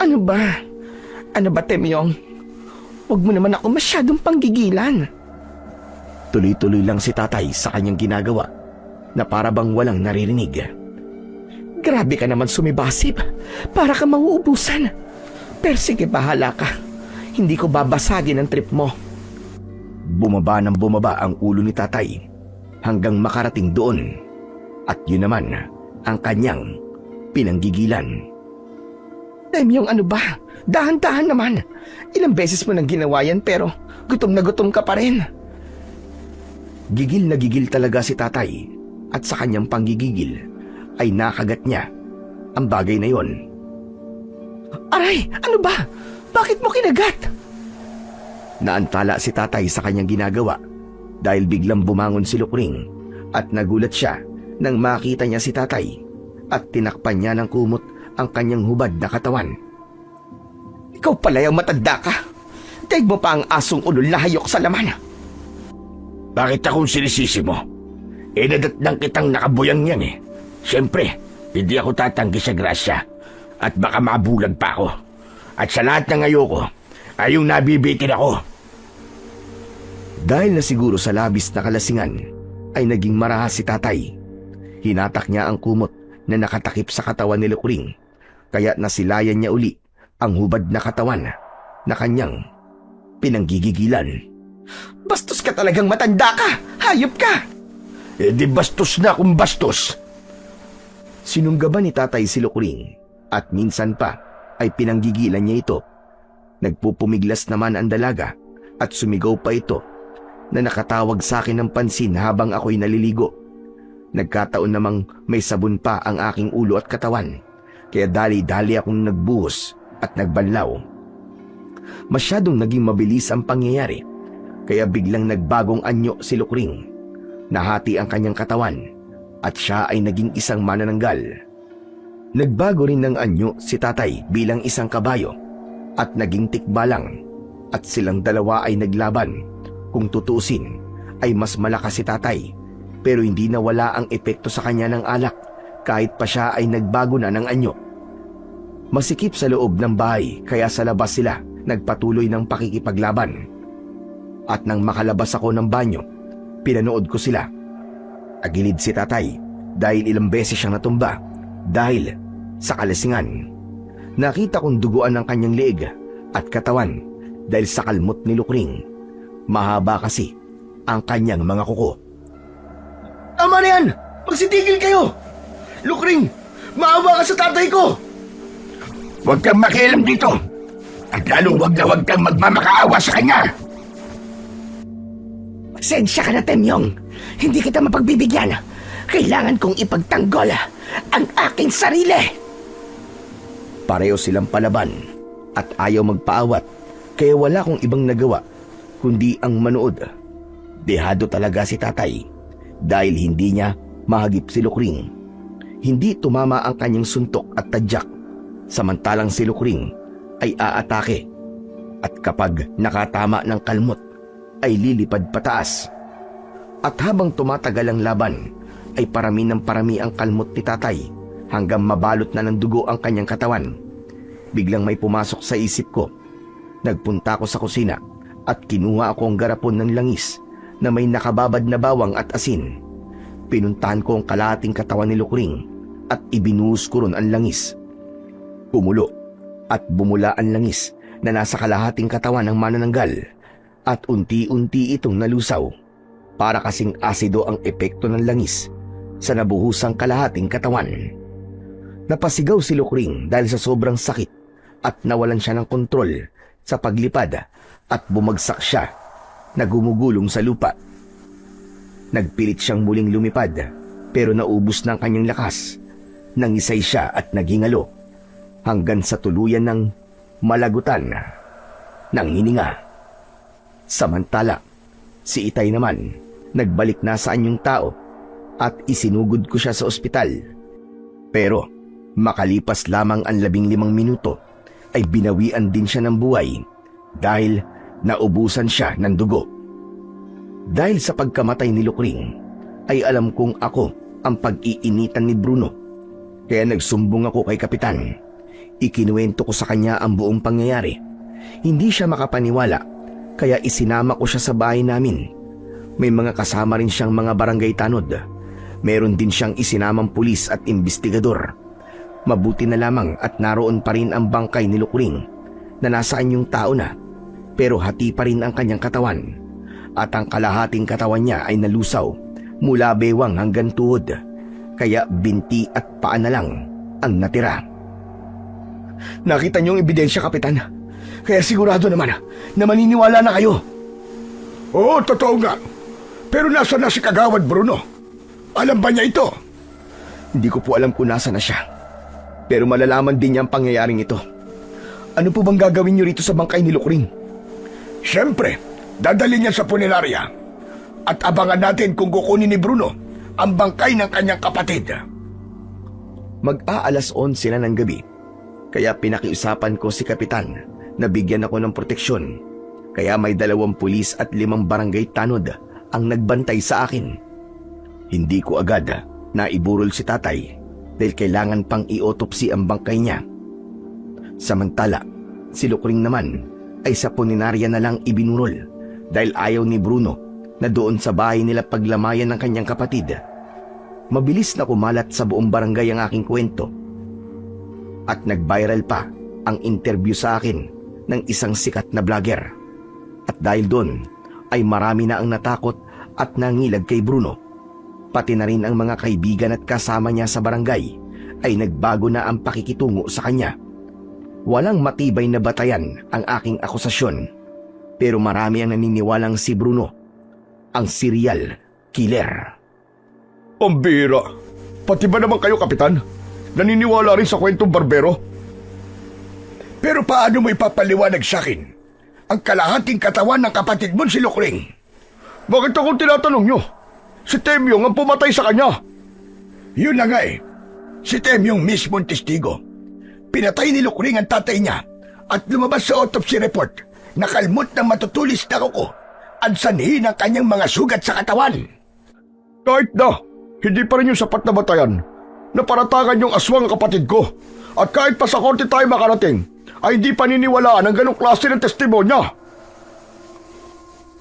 Ano ba? Ano ba, Temyong? Huwag mo naman ako masyadong panggigilan. Tuloy-tuloy lang si tatay sa kanyang ginagawa na parabang walang naririnig. Grabe ka naman sumibasib. Para ka mauubusan. Pero sige, bahala ka. Hindi ko babasagin ang trip mo. Bumaba ng bumaba ang ulo ni tatay hanggang makarating doon. At yun naman ang kanyang pinanggigilan. Temyong, ano ba? Dahan-dahan naman. Ilang beses mo nang ginawa yan pero gutom na gutom ka pa rin. Gigil na gigil talaga si tatay at sa kanyang panggigigil ay nakagat niya ang bagay na yon. Aray, ano ba? Bakit mo kinagat? Naantala si tatay sa kanyang ginagawa dahil biglang bumangon si Lukring at nagulat siya nang makita niya si tatay at tinakpan niya ng kumot ang kanyang hubad na katawan. Ikaw pala yung matanda ka. Daig mo pa ang asong ulol na hayok sa laman. Bakit akong sinisisi mo? Nadatnang kitang nakabuyang yan eh. Siyempre, hindi ako tatanggi sa grasya at baka mabulag pa ako. At sa lahat ng ayoko, ay yung nabibitin ako. Dahil na siguro sa labis na kalasingan, ay naging marahas si tatay. Hinatak niya ang kumot na nakatakip sa katawan ni Lukring, kaya nasilayan niya uli ang hubad na katawan na kanyang pinanggigigilan. Bastos ka talagang matanda ka! Hayop ka! Di bastos na kung bastos. Sinunggaban ni tatay si Lukring at minsan pa ay pinanggigilan niya ito. Nagpupumiglas naman ang dalaga at sumigaw pa ito na nakatawag sa akin ng pansin habang ako'y naliligo. Nagkataon namang may sabon pa ang aking ulo at katawan, kaya dali-dali akong nagbuhos at nagbanlaw. Masyadong naging mabilis ang pangyayari, kaya biglang nagbagong anyo si Lukring. Nahati ang kanyang katawan at siya ay naging isang manananggal. Nagbago rin ng anyo si tatay bilang isang kabayo at naging tikbalang, at silang dalawa ay naglaban. Kung tutusin ay mas malakas si tatay, pero hindi nawala ang epekto sa kanya ng alak kahit pa siya ay nagbago na ng anyo. Masikip sa loob ng bahay kaya sa labas sila nagpatuloy ng pakikipaglaban. At nang makalabas ako ng banyo, pinanood ko sila. Agilid si tatay dahil ilang beses siyang natumba dahil sa kalasingan. Nakita kong duguan ng kanyang leeg at katawan dahil sa kalmot ni Lukring. Mahaba kasi ang kanyang mga kuko. Tama na yan! Magsitigil kayo! Lukring, maawa ka sa tatay ko! Huwag kang makialam dito. At lalong huwag kang magmamakaawa sa kanya. Pasensya ka na, Temyong. Hindi kita mapagbibigyan. Kailangan kong ipagtanggol ang aking sarili. Pareho silang palaban at ayaw magpaawat Kaya wala akong ibang nagawa kundi ang manood. Dehado talaga si tatay dahil hindi niya mahagip si Lukring. Hindi tumama ang kanyang suntok at tadyak, samantalang si Lukring ay aatake. At kapag nakatama ng kalmot, ay lilipad pataas. At habang tumatagal ang laban, ay parami ng parami ang kalmot ni tatay hanggang mabalot na ng dugo ang kanyang katawan. Biglang may pumasok sa isip ko. Nagpunta ako sa kusina at kinuha ako ang garapon ng langis na may nakababad na bawang at asin. Pinuntahan ko ang kalahating katawan ni Lukring at ibinuhos ko ron ang langis. Kumulo at bumula ang langis na nasa kalahating katawan ng manananggal at unti-unti itong nalusaw. Para kasing asido ang epekto ng langis sa nabuhusang kalahating katawan. Napasigaw si Lukring dahil sa sobrang sakit at nawalan siya ng kontrol sa paglipad at bumagsak siya na gumugulong sa lupa. Nagpilit siyang muling lumipad pero naubos ng kanyang lakas. Nangisay siya at naghingalo hanggang sa tuluyan ng malagutan ng hininga. Samantala, si Itay naman nagbalik na sa anyong tao at isinugod ko siya sa ospital. Pero makalipas lamang ang 15 minuto ay binawian din siya ng buhay dahil naubusan siya ng dugo. Dahil sa pagkamatay ni Lukring ay alam kong ako ang pag-iinitan ni Bruno. Kaya nagsumbong ako kay Kapitan. Ikinuwento ko sa kanya ang buong pangyayari. Hindi siya makapaniwala kaya isinama ko siya sa bahay namin. May mga kasama rin siyang mga barangay tanod. Meron din siyang isinamang pulis at investigador. Mabuti na lamang at naroon pa rin ang bangkay ni Lukring na nasa anyong tao na, pero hati pa rin ang kanyang katawan at ang kalahating katawan niya ay nalusaw mula bewang hanggang tuhod, kaya binti at paa na lang ang natira. Nakita niyo ang ebidensya, Kapitan. Kaya sigurado naman na maniniwala na kayo. Oo, totoo nga. Pero nasa na si Kagawad Bruno? Alam ba niya ito? Hindi ko po alam kung nasa na siya. Pero malalaman din niya ang pangyayaring ito. Ano po bang gagawin niyo rito sa bangkay ni Lukring? Siyempre, dadalhin niya sa punerarya. At abangan natin kung kukunin ni Bruno ang bangkay ng kanyang kapatid. Mag-aalas 11 na ng gabi. Kaya pinakiusapan ko si Kapitan na bigyan ako ng proteksyon. Kaya may 2 pulis at 5 barangay tanod ang nagbantay sa akin. Hindi ko agad naiburol si tatay dahil kailangan pang i-autopsy ang bangkay niya. Samantala, si Lukring naman ay sa puninarya na lang ibinurol dahil ayaw ni Bruno na doon sa bahay nila paglamayan ng kanyang kapatid. Mabilis na kumalat sa buong barangay ang aking kwento. At nag-viral pa ang interview sa akin ng isang sikat na vlogger. At dahil doon ay marami na ang natakot at nangilag kay Bruno. Pati na rin ang mga kaibigan at kasama niya sa barangay ay nagbago na ang pakikitungo sa kanya. Walang matibay na batayan ang aking akusasyon, pero marami ang naniniwalang si Bruno ang serial killer. Ang bira. Pati ba naman kayo, Kapitan? Naniniwala rin sa kwentong barbero? Pero paano mo ipapaliwanag sa akin ang kalahating katawan ng kapatid mo si Lukring? Bakit akong tinatanong nyo? Si Temyong ang pumatay sa kanya. Yun na nga eh. Si Temyong mismong testigo. Pinatay ni Lukring ang tatay niya at lumabas sa autopsy report na kalmot ng matutulis na kuko ang sanhi ng kanyang mga sugat sa katawan. Kahit na, hindi pa rin yung sapat na batayan na paratagan yung aswang kapatid ko. At kahit pa sa korte tayo makarating, ay hindi paniniwalaan ang ganong klase ng testimonya.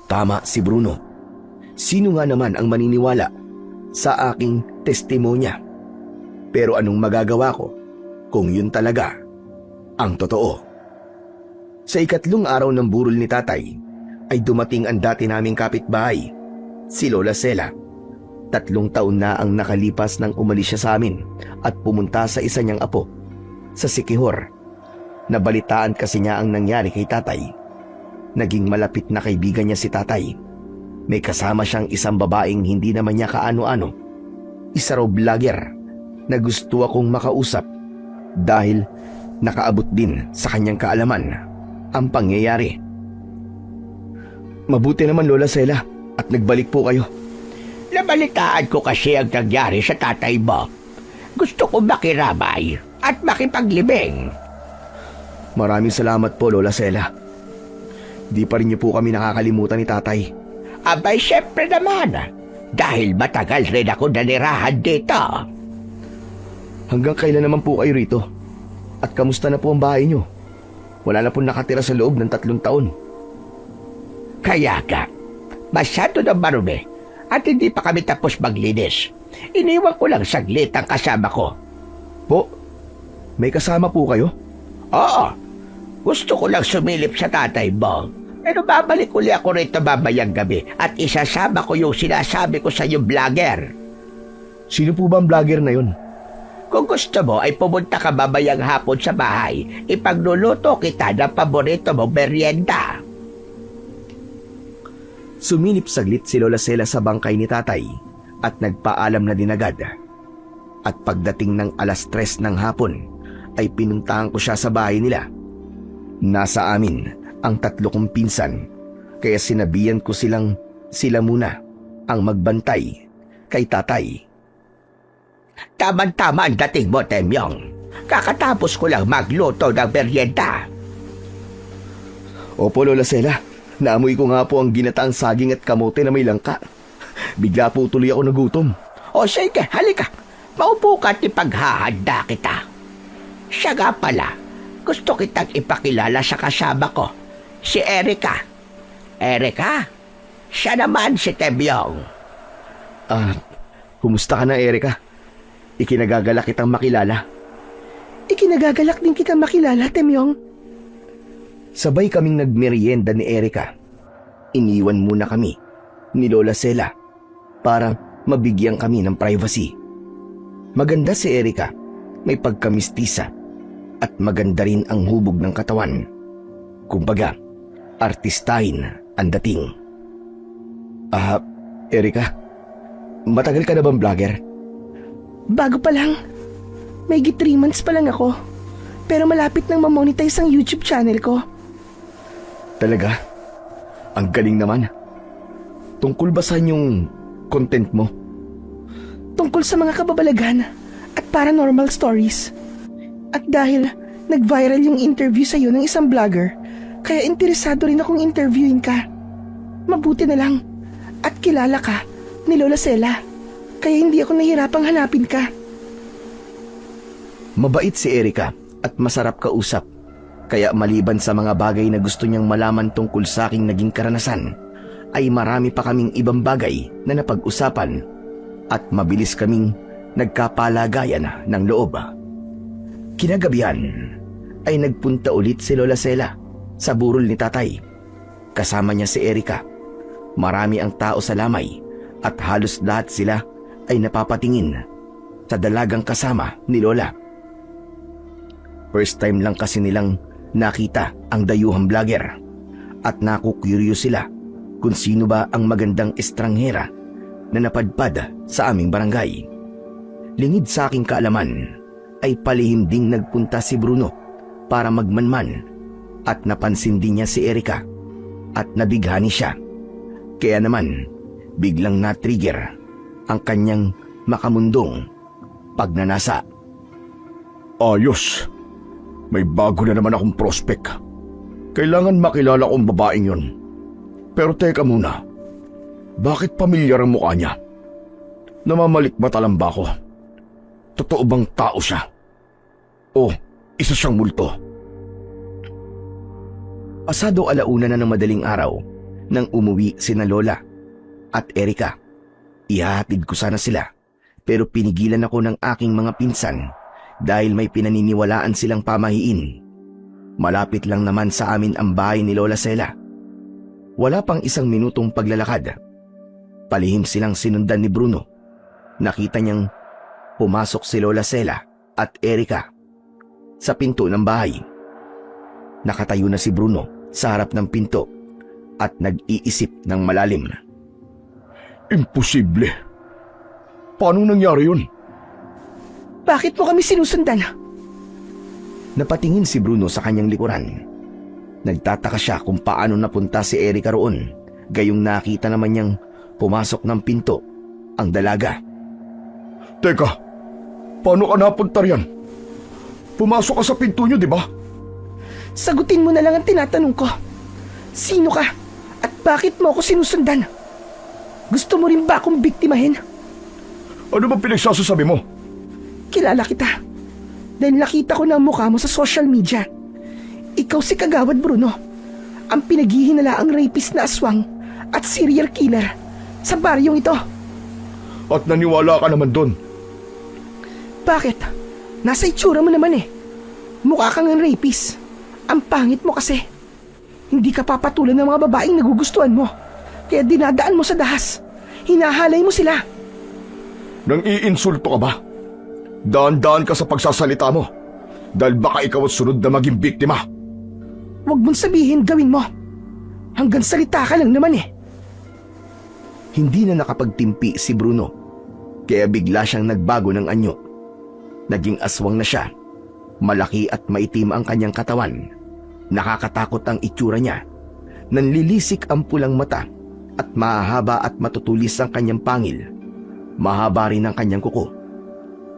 Tama si Bruno. Sino nga naman ang maniniwala sa aking testimonya? Pero anong magagawa ko kung yun talaga ang totoo? Sa 3 araw ng burol ni tatay ay dumating ang dati naming kapitbahay, si Lola Sela. 3 taon na ang nakalipas nang umalis siya sa amin at pumunta sa isa niyang apo, sa Siquijor. Nabalitaan kasi niya ang nangyari kay tatay. Naging malapit na kaibigan niya si tatay. May kasama siyang isang babaeng hindi naman niya kaano-ano. Isa raw vlogger na gusto akong makausap dahil nakaabot din sa kanyang kaalaman ang pangyayari. Mabuti naman, Lola Sela, at nagbalik po kayo. Nabalitaan ko kasi ang nangyari sa tatay mo. Gusto ko makiramay at makipaglibing. Maraming salamat po, Lola Sela. Di pa rin niyo po kami nakakalimutan ni tatay. Abay, syempre naman. Dahil matagal rin ako nanirahan dito. Hanggang kailan naman po kayo rito? At kamusta na po ang bahay niyo? Wala na po nakatira sa loob ng 3 taon. Kaya ka, masyado na marumi at hindi pa kami tapos maglinis. Iniwan ko lang saglit ang kasama ko. Po, may kasama po kayo? Oo, gusto ko lang sumilip sa tatay mo. Pero babalik uli ako rito mamayang gabi at isasama ko yung sinasabi ko sa yung vlogger. Sino po ba ang vlogger na yun? Kung gusto mo ay pumunta ka mamayang hapon sa bahay, ipagluluto kita ng paborito mong merienda. Sumilip saglit si Lola Sela sa bangkay ni tatay at nagpaalam na din agad. At pagdating ng 3:00 ng hapon ay pinuntahan ko siya sa bahay nila. Nasa amin ang 3 kong pinsan, kaya sinabihan ko sila muna ang magbantay kay tatay. Tama-tama ang dating mo, Temyong. Kakatapos ko lang magluto ng merienda. Opo, Lola Sela. Naamoy ko nga po ang ginataang saging at kamote na may langka. Bigla po tuloy ako nagutom. O sige, halika. Maupo ka at ipaghahanda kita. Siya nga pala, gusto kitang ipakilala sa kasama ko, si Erika. Erika? Siya naman si Temyong. Kumusta ka na, Erika? Ikinagagalak kitang makilala. Ikinagagalak din kitang makilala, Temyong. Sabay kaming nagmerienda ni Erika. Iniwan muna kami ni Lola Sela para mabigyan kami ng privacy. Maganda si Erika, may pagkamistisa at maganda rin ang hubog ng katawan. Kumbaga, artistahin ang dating. Erika, matagal ka na bang vlogger? Bago pa lang. May 3 months pa lang ako. Pero malapit nang mamonetize ang YouTube channel ko. Talaga? Ang galing naman. Tungkol ba sa yung content mo? Tungkol sa mga kababalagan at paranormal stories. At dahil nag-viral yung interview sa'yo ng isang vlogger, kaya interesado rin akong interviewin ka. Mabuti na lang at kilala ka ni Lola Sela, kaya hindi ako nahirapang hanapin ka. Mabait si Erika at masarap kausap. Kaya maliban sa mga bagay na gusto niyang malaman tungkol sa aking naging karanasan, ay marami pa kaming ibang bagay na napag-usapan at mabilis kaming nagkapalagayan ng loob. Kinagabihan ay nagpunta ulit si Lola Sela sa burol ni tatay. Kasama niya si Erika. Marami ang tao sa lamay at halos lahat sila ay napapatingin sa dalagang kasama ni Lola. First time lang kasi nilang nakita ang dayuhang vlogger at nakukuryo sila kung sino ba ang magandang estranghera na napadpad sa aming barangay. Lingid sa aking kaalaman ay palihim ding nagpunta si Bruno para magmanman at napansin din niya si Erika at nabighani siya. Kaya naman biglang na-trigger ang kanyang makamundong pagnanasa. Ayos. May bago na naman akong prospect. Kailangan makilala kong babaeng yun. Pero teka muna. Bakit pamilyar ang mukha niya? Namamalikmata lang ba ako? Totoo bang tao siya? O isa siyang multo? Pasado 1:00 na ng madaling araw nang umuwi sina Lola at Erika. Ihahatid ko sana sila pero pinigilan ako ng aking mga pinsan dahil may pinaniniwalaan silang pamahiin. Malapit lang naman sa amin ang bahay ni Lola Sela. Wala pang 1 minutong paglalakad. Palihim silang sinundan ni Bruno. Nakita niyang pumasok si Lola Sela at Erika sa pinto ng bahay. Nakatayo na si Bruno sa harap ng pinto at nag-iisip ng malalim. Imposible. Paano nangyari yun? Bakit mo kami sinusundan? Napatingin si Bruno sa kanyang likuran. Nagtataka siya kung paano napunta si Erika roon Gayong nakita naman niyang pumasok ng pinto ang dalaga. Teka, paano ka napunta riyan? Pumasok ka sa pinto niyo, di ba? Sagutin mo na lang ang tinatanong ko. Sino ka? At bakit mo ako sinusundan? Gusto mo rin ba akong biktimahin? Ano ba pinagsasasabi mo? Kilala kita. Dahil nakita ko na ang mukha mo sa social media. Ikaw si Kagawad Bruno. Ang pinaghihinalaang rapist na aswang at serial killer sa baryong ito. At naniwala ka naman doon. Bakit? Nasa itsura mo naman eh. Mukha kang ang rapist. Ang pangit mo kasi. Hindi ka papatulan ng mga babaeng nagugustuhan mo. Kaya dinadaan mo sa dahas. Hinahalay mo sila. Nang iinsulto ka ba? Daan-daan ka sa pagsasalita mo. Dahil baka ikaw at sunod na maging biktima. Huwag mong sabihin gawin mo. Hanggang salita ka lang naman eh. Hindi na nakapagtimpi si Bruno, kaya bigla siyang nagbago ng anyo. Naging aswang na siya. Malaki at maitim ang kanyang katawan. Nakakatakot ang itsura niya. Nanlilisik ang pulang mata at mahahaba at matutulis ang kanyang pangil. Mahaba rin ang kanyang kuko.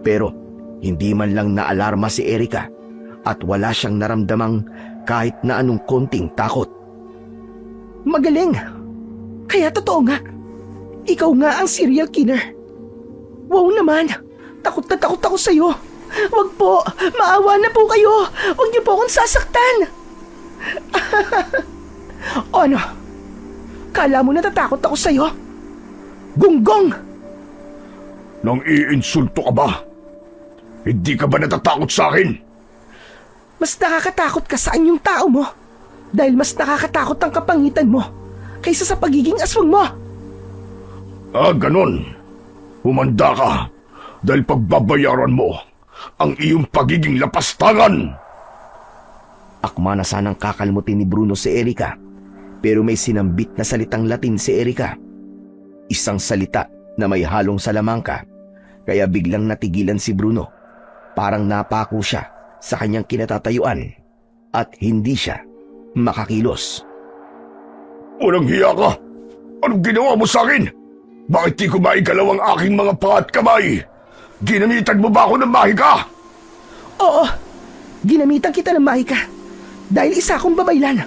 Pero hindi man lang naalarma si Erica at wala siyang naramdamang kahit na anong konting takot. Magaling. Kaya totoo nga. Ikaw nga ang serial killer. Wow naman. Takot na takot ako sa'yo. Wag po. Maawa na po kayo. Wag niyo po akong sasaktan. O ano? Kala mo natatakot ako sa'yo? Gunggong! Nang iinsulto ka ba? Hindi ka ba natatakot sa akin? Mas nakakatakot ka sa anyong tao mo. Dahil mas nakakatakot ang kapangitan mo kaysa sa pagiging aswang mo. Ah, ganon. Humanda ka dahil pagbabayaran mo ang iyong pagiging lapastangan. Akma na sanang kakalmutin ni Bruno si Erica, pero may sinambit na salitang Latin si Erica. Isang salita na may halong salamangka, kaya biglang natigilan si Bruno. Parang napako siya sa kanyang kinatatayuan at hindi siya makakilos. Walang hiya ka! Anong ginawa mo sa akin? Bakit di ko maigalaw ang aking mga paa at kamay? Ginamitan mo ba ako ng mahika? Oo, ginamitan kita ng mahika. Dahil isa akong babaylan.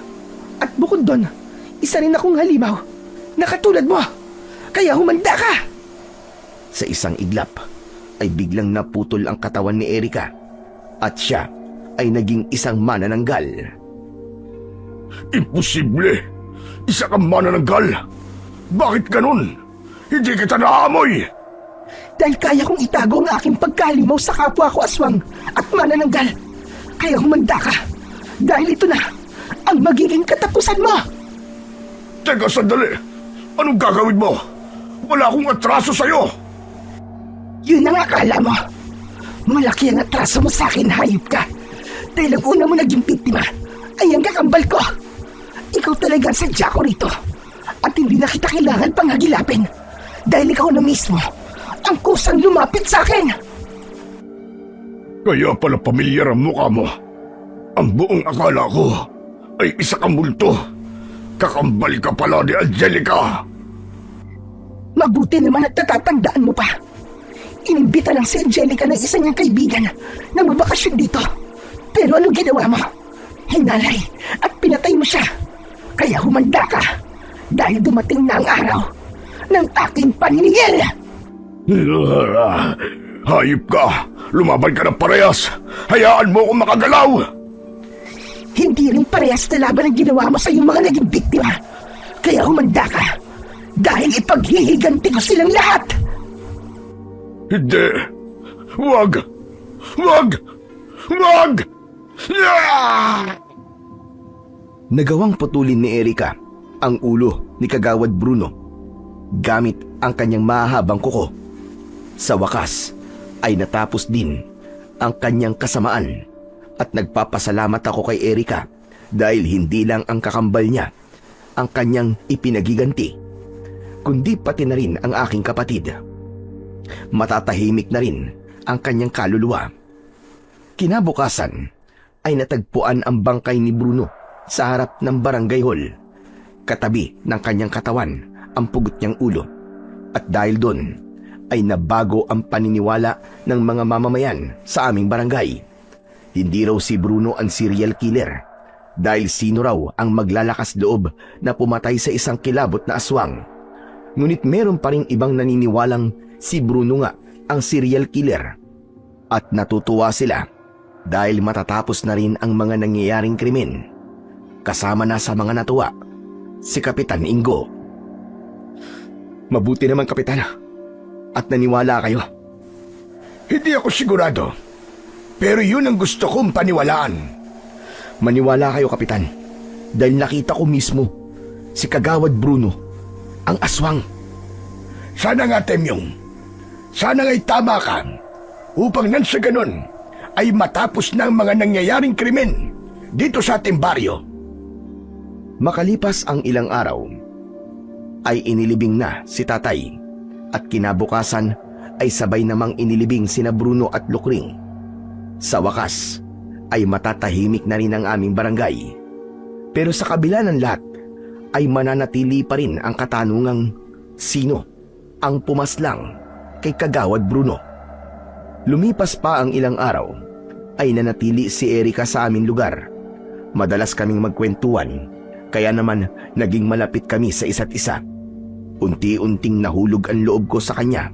At bukod doon, isa rin akong halimaw na katulad mo. Kaya humanda ka! Sa isang iglap ay biglang naputol ang katawan ni Erica at siya ay naging isang manananggal. Imposible! Isa kang manananggal! Bakit ganun? Hindi kita naamoy! Dahil kaya kong itago ang aking pagkalimaw sa kapwa ko aswang at manananggal. Kaya humanda ka. Dahil ito na ang magiging katapusan mo. Teka, sandali! Anong gagawin mo? Wala akong atraso sa'yo! Yun ang akala mo. Malaki ang atraso mo sa akin, hayop ka. Dahil ang una mo naging biktima ay ang kakambal ko. Ikaw talaga ang sadya ko rito. At hindi na kita kailangan pang hagilapin. Dahil ikaw na mismo ang kusang lumapit sa akin. Kaya pala pamilyar ang mukha mo. Ang buong akala ko ay isa kang multo. Kakambal ka pala ni Angelica. Mabuti naman at natatandaan mo pa. Inimbita lang si Angelica ng isa niyang kaibigan na magbakasyon dito. Pero ano ginawa mo? Hinalay at pinatay mo siya. Kaya humanda ka dahil dumating na ang araw ng aking paniningil. Hayop ka! Lumaban ka ng parehas! Hayaan mo akong makagalaw! Hindi rin parehas na laban ang ginawa mo sa iyong mga naging biktima. Kaya humanda ka dahil ipaghihiganti ko silang lahat. Hindi! Huwag! Huwag! Huwag! Nagawang putulin ni Erica ang ulo ni Kagawad Bruno gamit ang kanyang mahahabang kuko. Sa wakas ay natapos din ang kanyang kasamaan at nagpapasalamat ako kay Erica dahil hindi lang ang kakambal niya ang kanyang ipinagiganti, kundi pati na rin ang aking kapatid. Matatahimik na rin ang kanyang kaluluwa. Kinabukasan ay natagpuan ang bangkay ni Bruno sa harap ng barangay hall. katabi ng kanyang katawan ang pugot niyang ulo. At dahil doon ay nabago ang paniniwala ng mga mamamayan sa aming barangay. Hindi raw si Bruno ang serial killer dahil sino raw ang maglalakas loob na pumatay sa isang kilabot na aswang. Ngunit meron pa ring ibang naniniwalang si Bruno nga ang serial killer. At natutuwa sila dahil matatapos na rin ang mga nangyayaring krimen. Kasama na sa mga natuwa si Kapitan Ingo. Mabuti naman, Kapitana. At naniwala kayo. Hindi ako sigurado. Pero yun ang gusto kong paniwalaan. Maniwala kayo, Kapitan. Dahil nakita ko mismo si Kagawad Bruno, ang aswang. Sana nga, Temyong. Sana nga'y tama ka. Upang nang sa ganun ay matapos na ang mga nangyayaring krimen dito sa ating baryo. Makalipas ang ilang araw, ay inilibing na si tatay at kinabukasan ay sabay namang inilibing sina Bruno at Lukring. Sa wakas ay matatahimik na rin ang aming barangay. Pero sa kabila ng lahat ay mananatili pa rin ang katanungang sino ang pumaslang kay Kagawad Bruno. Lumipas pa ang ilang araw ay nanatili si Erika sa aming lugar. Madalas kaming magkwentuhan, kaya naman naging malapit kami sa isa't isa. Unti-unting nahulog ang loob ko sa kanya,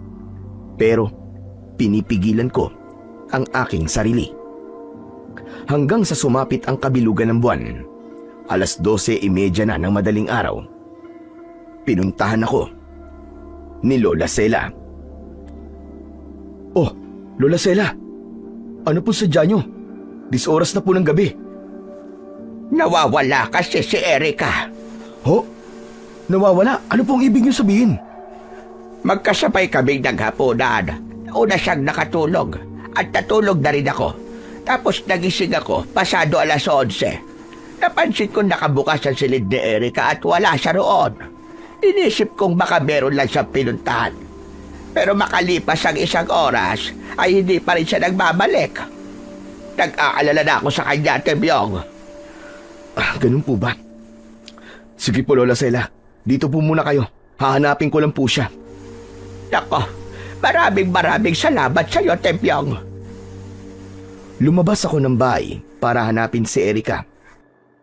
pero pinipigilan ko ang aking sarili. Hanggang sa sumapit ang kabilugan ng buwan, 12:30 na ng madaling araw. Pinuntahan ako ni Lola Sela. Oh, Lola Sela, ano po sadya nyo? 10 oras na po ng gabi. Nawawala kasi si Erika. Ho? Nawawala? Ano pong ibig nyo sabihin? Magkasabay kaming naghapunan. Una siyang nakatulog at natulog na rin ako. Tapos nagising ako pasado 11:00. Napansin kong nakabukas ang silid ni Erika at wala siya roon. Inisip kong baka meron lang siyang pinuntahan. Pero makalipas ang 1 oras ay hindi pa rin siya nagbabalik. Nag-aalala na ako sa kanya, Temyong. Ganun po ba? Sige po, Lola Sela. Dito po muna kayo. Hahanapin ko lang po siya. Nako, maraming salamat sa iyo, Temyong. Lumabas ako ng bahay para hanapin si Erika.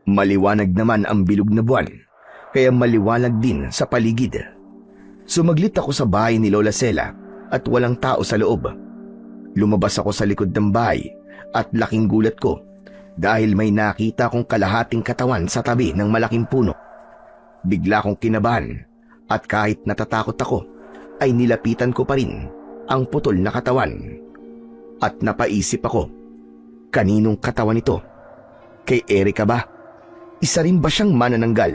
Maliwanag naman ang bilog na buwan, kaya maliwanag din sa paligid. Sumaglit ako sa bahay ni Lola Sela at walang tao sa loob. Lumabas ako sa likod ng bahay at laking gulat ko dahil may nakita kong kalahating katawan sa tabi ng malaking puno. Bigla kong kinabahan at kahit natatakot ako ay nilapitan ko pa rin ang putol na katawan. At napaisip ako, kaninong katawan ito? Kay Erika ba? Isa rin ba siyang manananggal?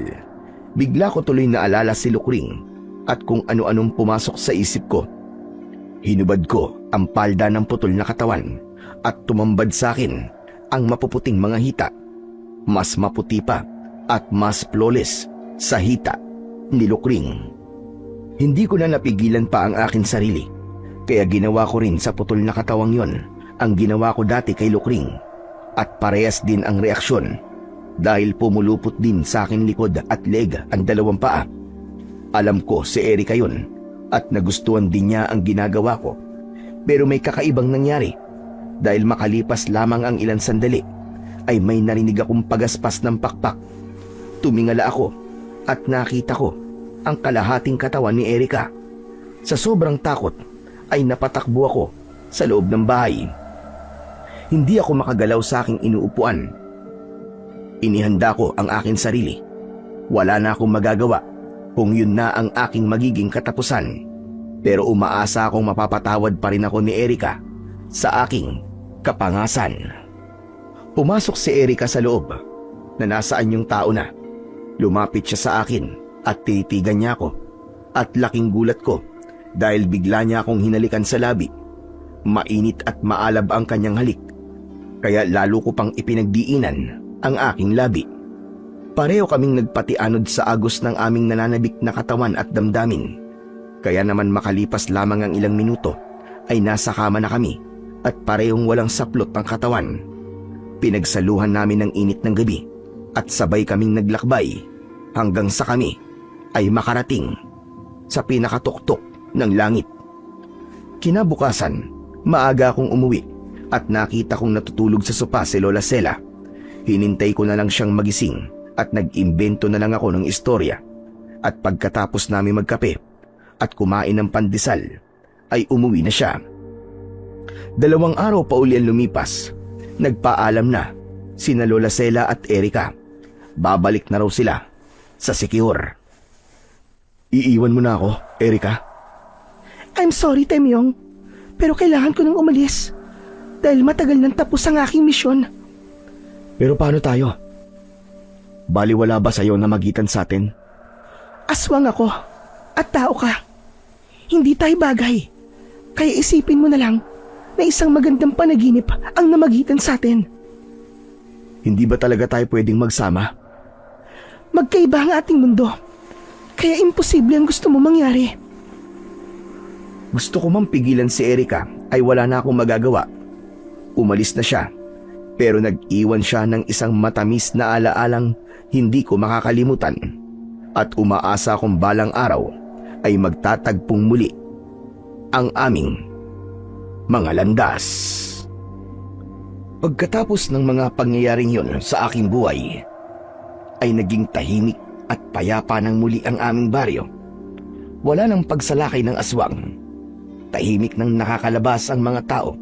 Bigla ko tuloy naalala si Lukring at kung ano-anong pumasok sa isip ko. Hinubad ko ang palda ng putol na katawan at tumambad sa akin ang mapuputing mga hita. Mas maputi pa at mas flawless sa hita ni Lukring. Hindi ko na napigilan pa ang akin sarili, kaya ginawa ko rin sa putol na katawang yon ang ginawa ko dati kay Lukring. At parehas din ang reaksyon dahil pumulupot din sa aking likod at leg ang 2 paa. Alam ko si Erika yun at nagustuhan din niya ang ginagawa ko. Pero may kakaibang nangyari dahil makalipas lamang ang ilang sandali ay may narinig akong pagaspas ng pakpak. Tumingala ako at nakita ko ang kalahating katawan ni Erika. Sa sobrang takot ay napatakbo ako sa loob ng bahay. Hindi ako makagalaw sa aking inuupuan. Inihanda ko ang aking sarili. Wala na akong magagawa kung yun na ang aking magiging katapusan. Pero umaasa akong mapapatawad pa rin ako ni Erika sa aking kapangasan. Pumasok si Erika sa loob na nasaan yung tao na. Lumapit siya sa akin at tinitigan niya ako. At laking gulat ko dahil bigla niya akong hinalikan sa labi. Mainit at maalab ang kanyang halik, kaya lalo ko pang ipinagdiinan ang aking labi. Pareho kaming nagpatianod sa agos ng aming nananabik na katawan at damdamin. Kaya naman makalipas lamang ang ilang minuto ay nasa kama na kami at parehong walang saplot ang katawan. Pinagsaluhan namin ang init ng gabi at sabay kaming naglakbay hanggang sa kami ay makarating sa pinakatuktok ng langit. Kinabukasan, maaga akong umuwi at nakita kong natutulog sa sopa si Lola Sela. Hinintay ko na lang siyang magising at nag-imbento na lang ako ng istorya. At pagkatapos namin magkape at kumain ng pandesal, ay umuwi na siya. 2 araw pa uli ang lumipas. Nagpaalam na sina Lola Sela at Erika. Babalik na raw sila sa Siquijor. Iiwan mo na ako, Erika? I'm sorry, Temyong, pero kailangan ko nang umalis dahil matagal nang tapos ang aking misyon. Pero paano tayo? Baliwala ba sa'yo na magitan sa atin? Aswang ako at tao ka. Hindi tayo bagay. Kaya isipin mo na lang na isang magandang panaginip ang namagitan sa atin. Hindi ba talaga tayo pwedeng magsama? Magkaiba ang ating mundo. Kaya imposible ang gusto mo mangyari. Gusto ko mang pigilan si Erika ay wala na akong magagawa. Umalis na siya, pero nag-iwan siya ng isang matamis na alaalang hindi ko makakalimutan. At umaasa akong balang araw ay magtatagpong muli ang aming mga landas. Pagkatapos ng mga pangyayaring yon sa aking buhay, ay naging tahimik at payapa ng muli ang aming baryo. Wala nang pagsalakay ng aswang. Tahimik nang nakakalabas ang mga tao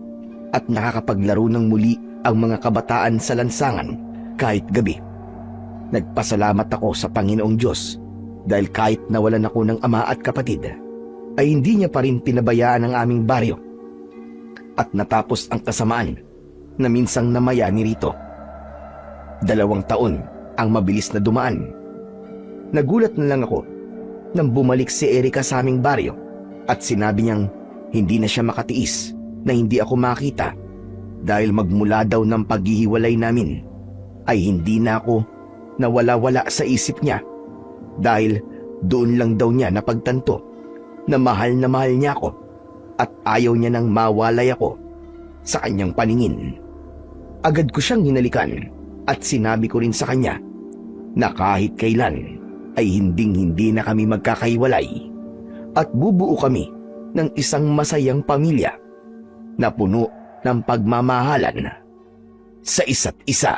at nakakapaglaro ng muli ang mga kabataan sa lansangan kahit gabi. Nagpasalamat ako sa Panginoong Diyos dahil kahit nawalan ako ng ama at kapatid, ay hindi niya pa rin pinabayaan ang aming baryo. At natapos ang kasamaan na minsang namaya ni Rito. 2 taon ang mabilis na dumaan. Nagulat na lang ako nang bumalik si Erika sa aming baryo at sinabi niyang hindi na siya makatiis na hindi ako makita dahil magmula daw ng paghihiwalay namin ay hindi na ako nawala-wala sa isip niya dahil doon lang daw niya napagtanto na mahal niya ako at ayaw niya nang mawalay ako sa kanyang paningin. Agad ko siyang hinalikan at sinabi ko rin sa kanya na kahit kailan ay hinding-hindi na kami magkakahiwalay at bubuo kami ng isang masayang pamilya na puno ng pagmamahalan sa isa't isa.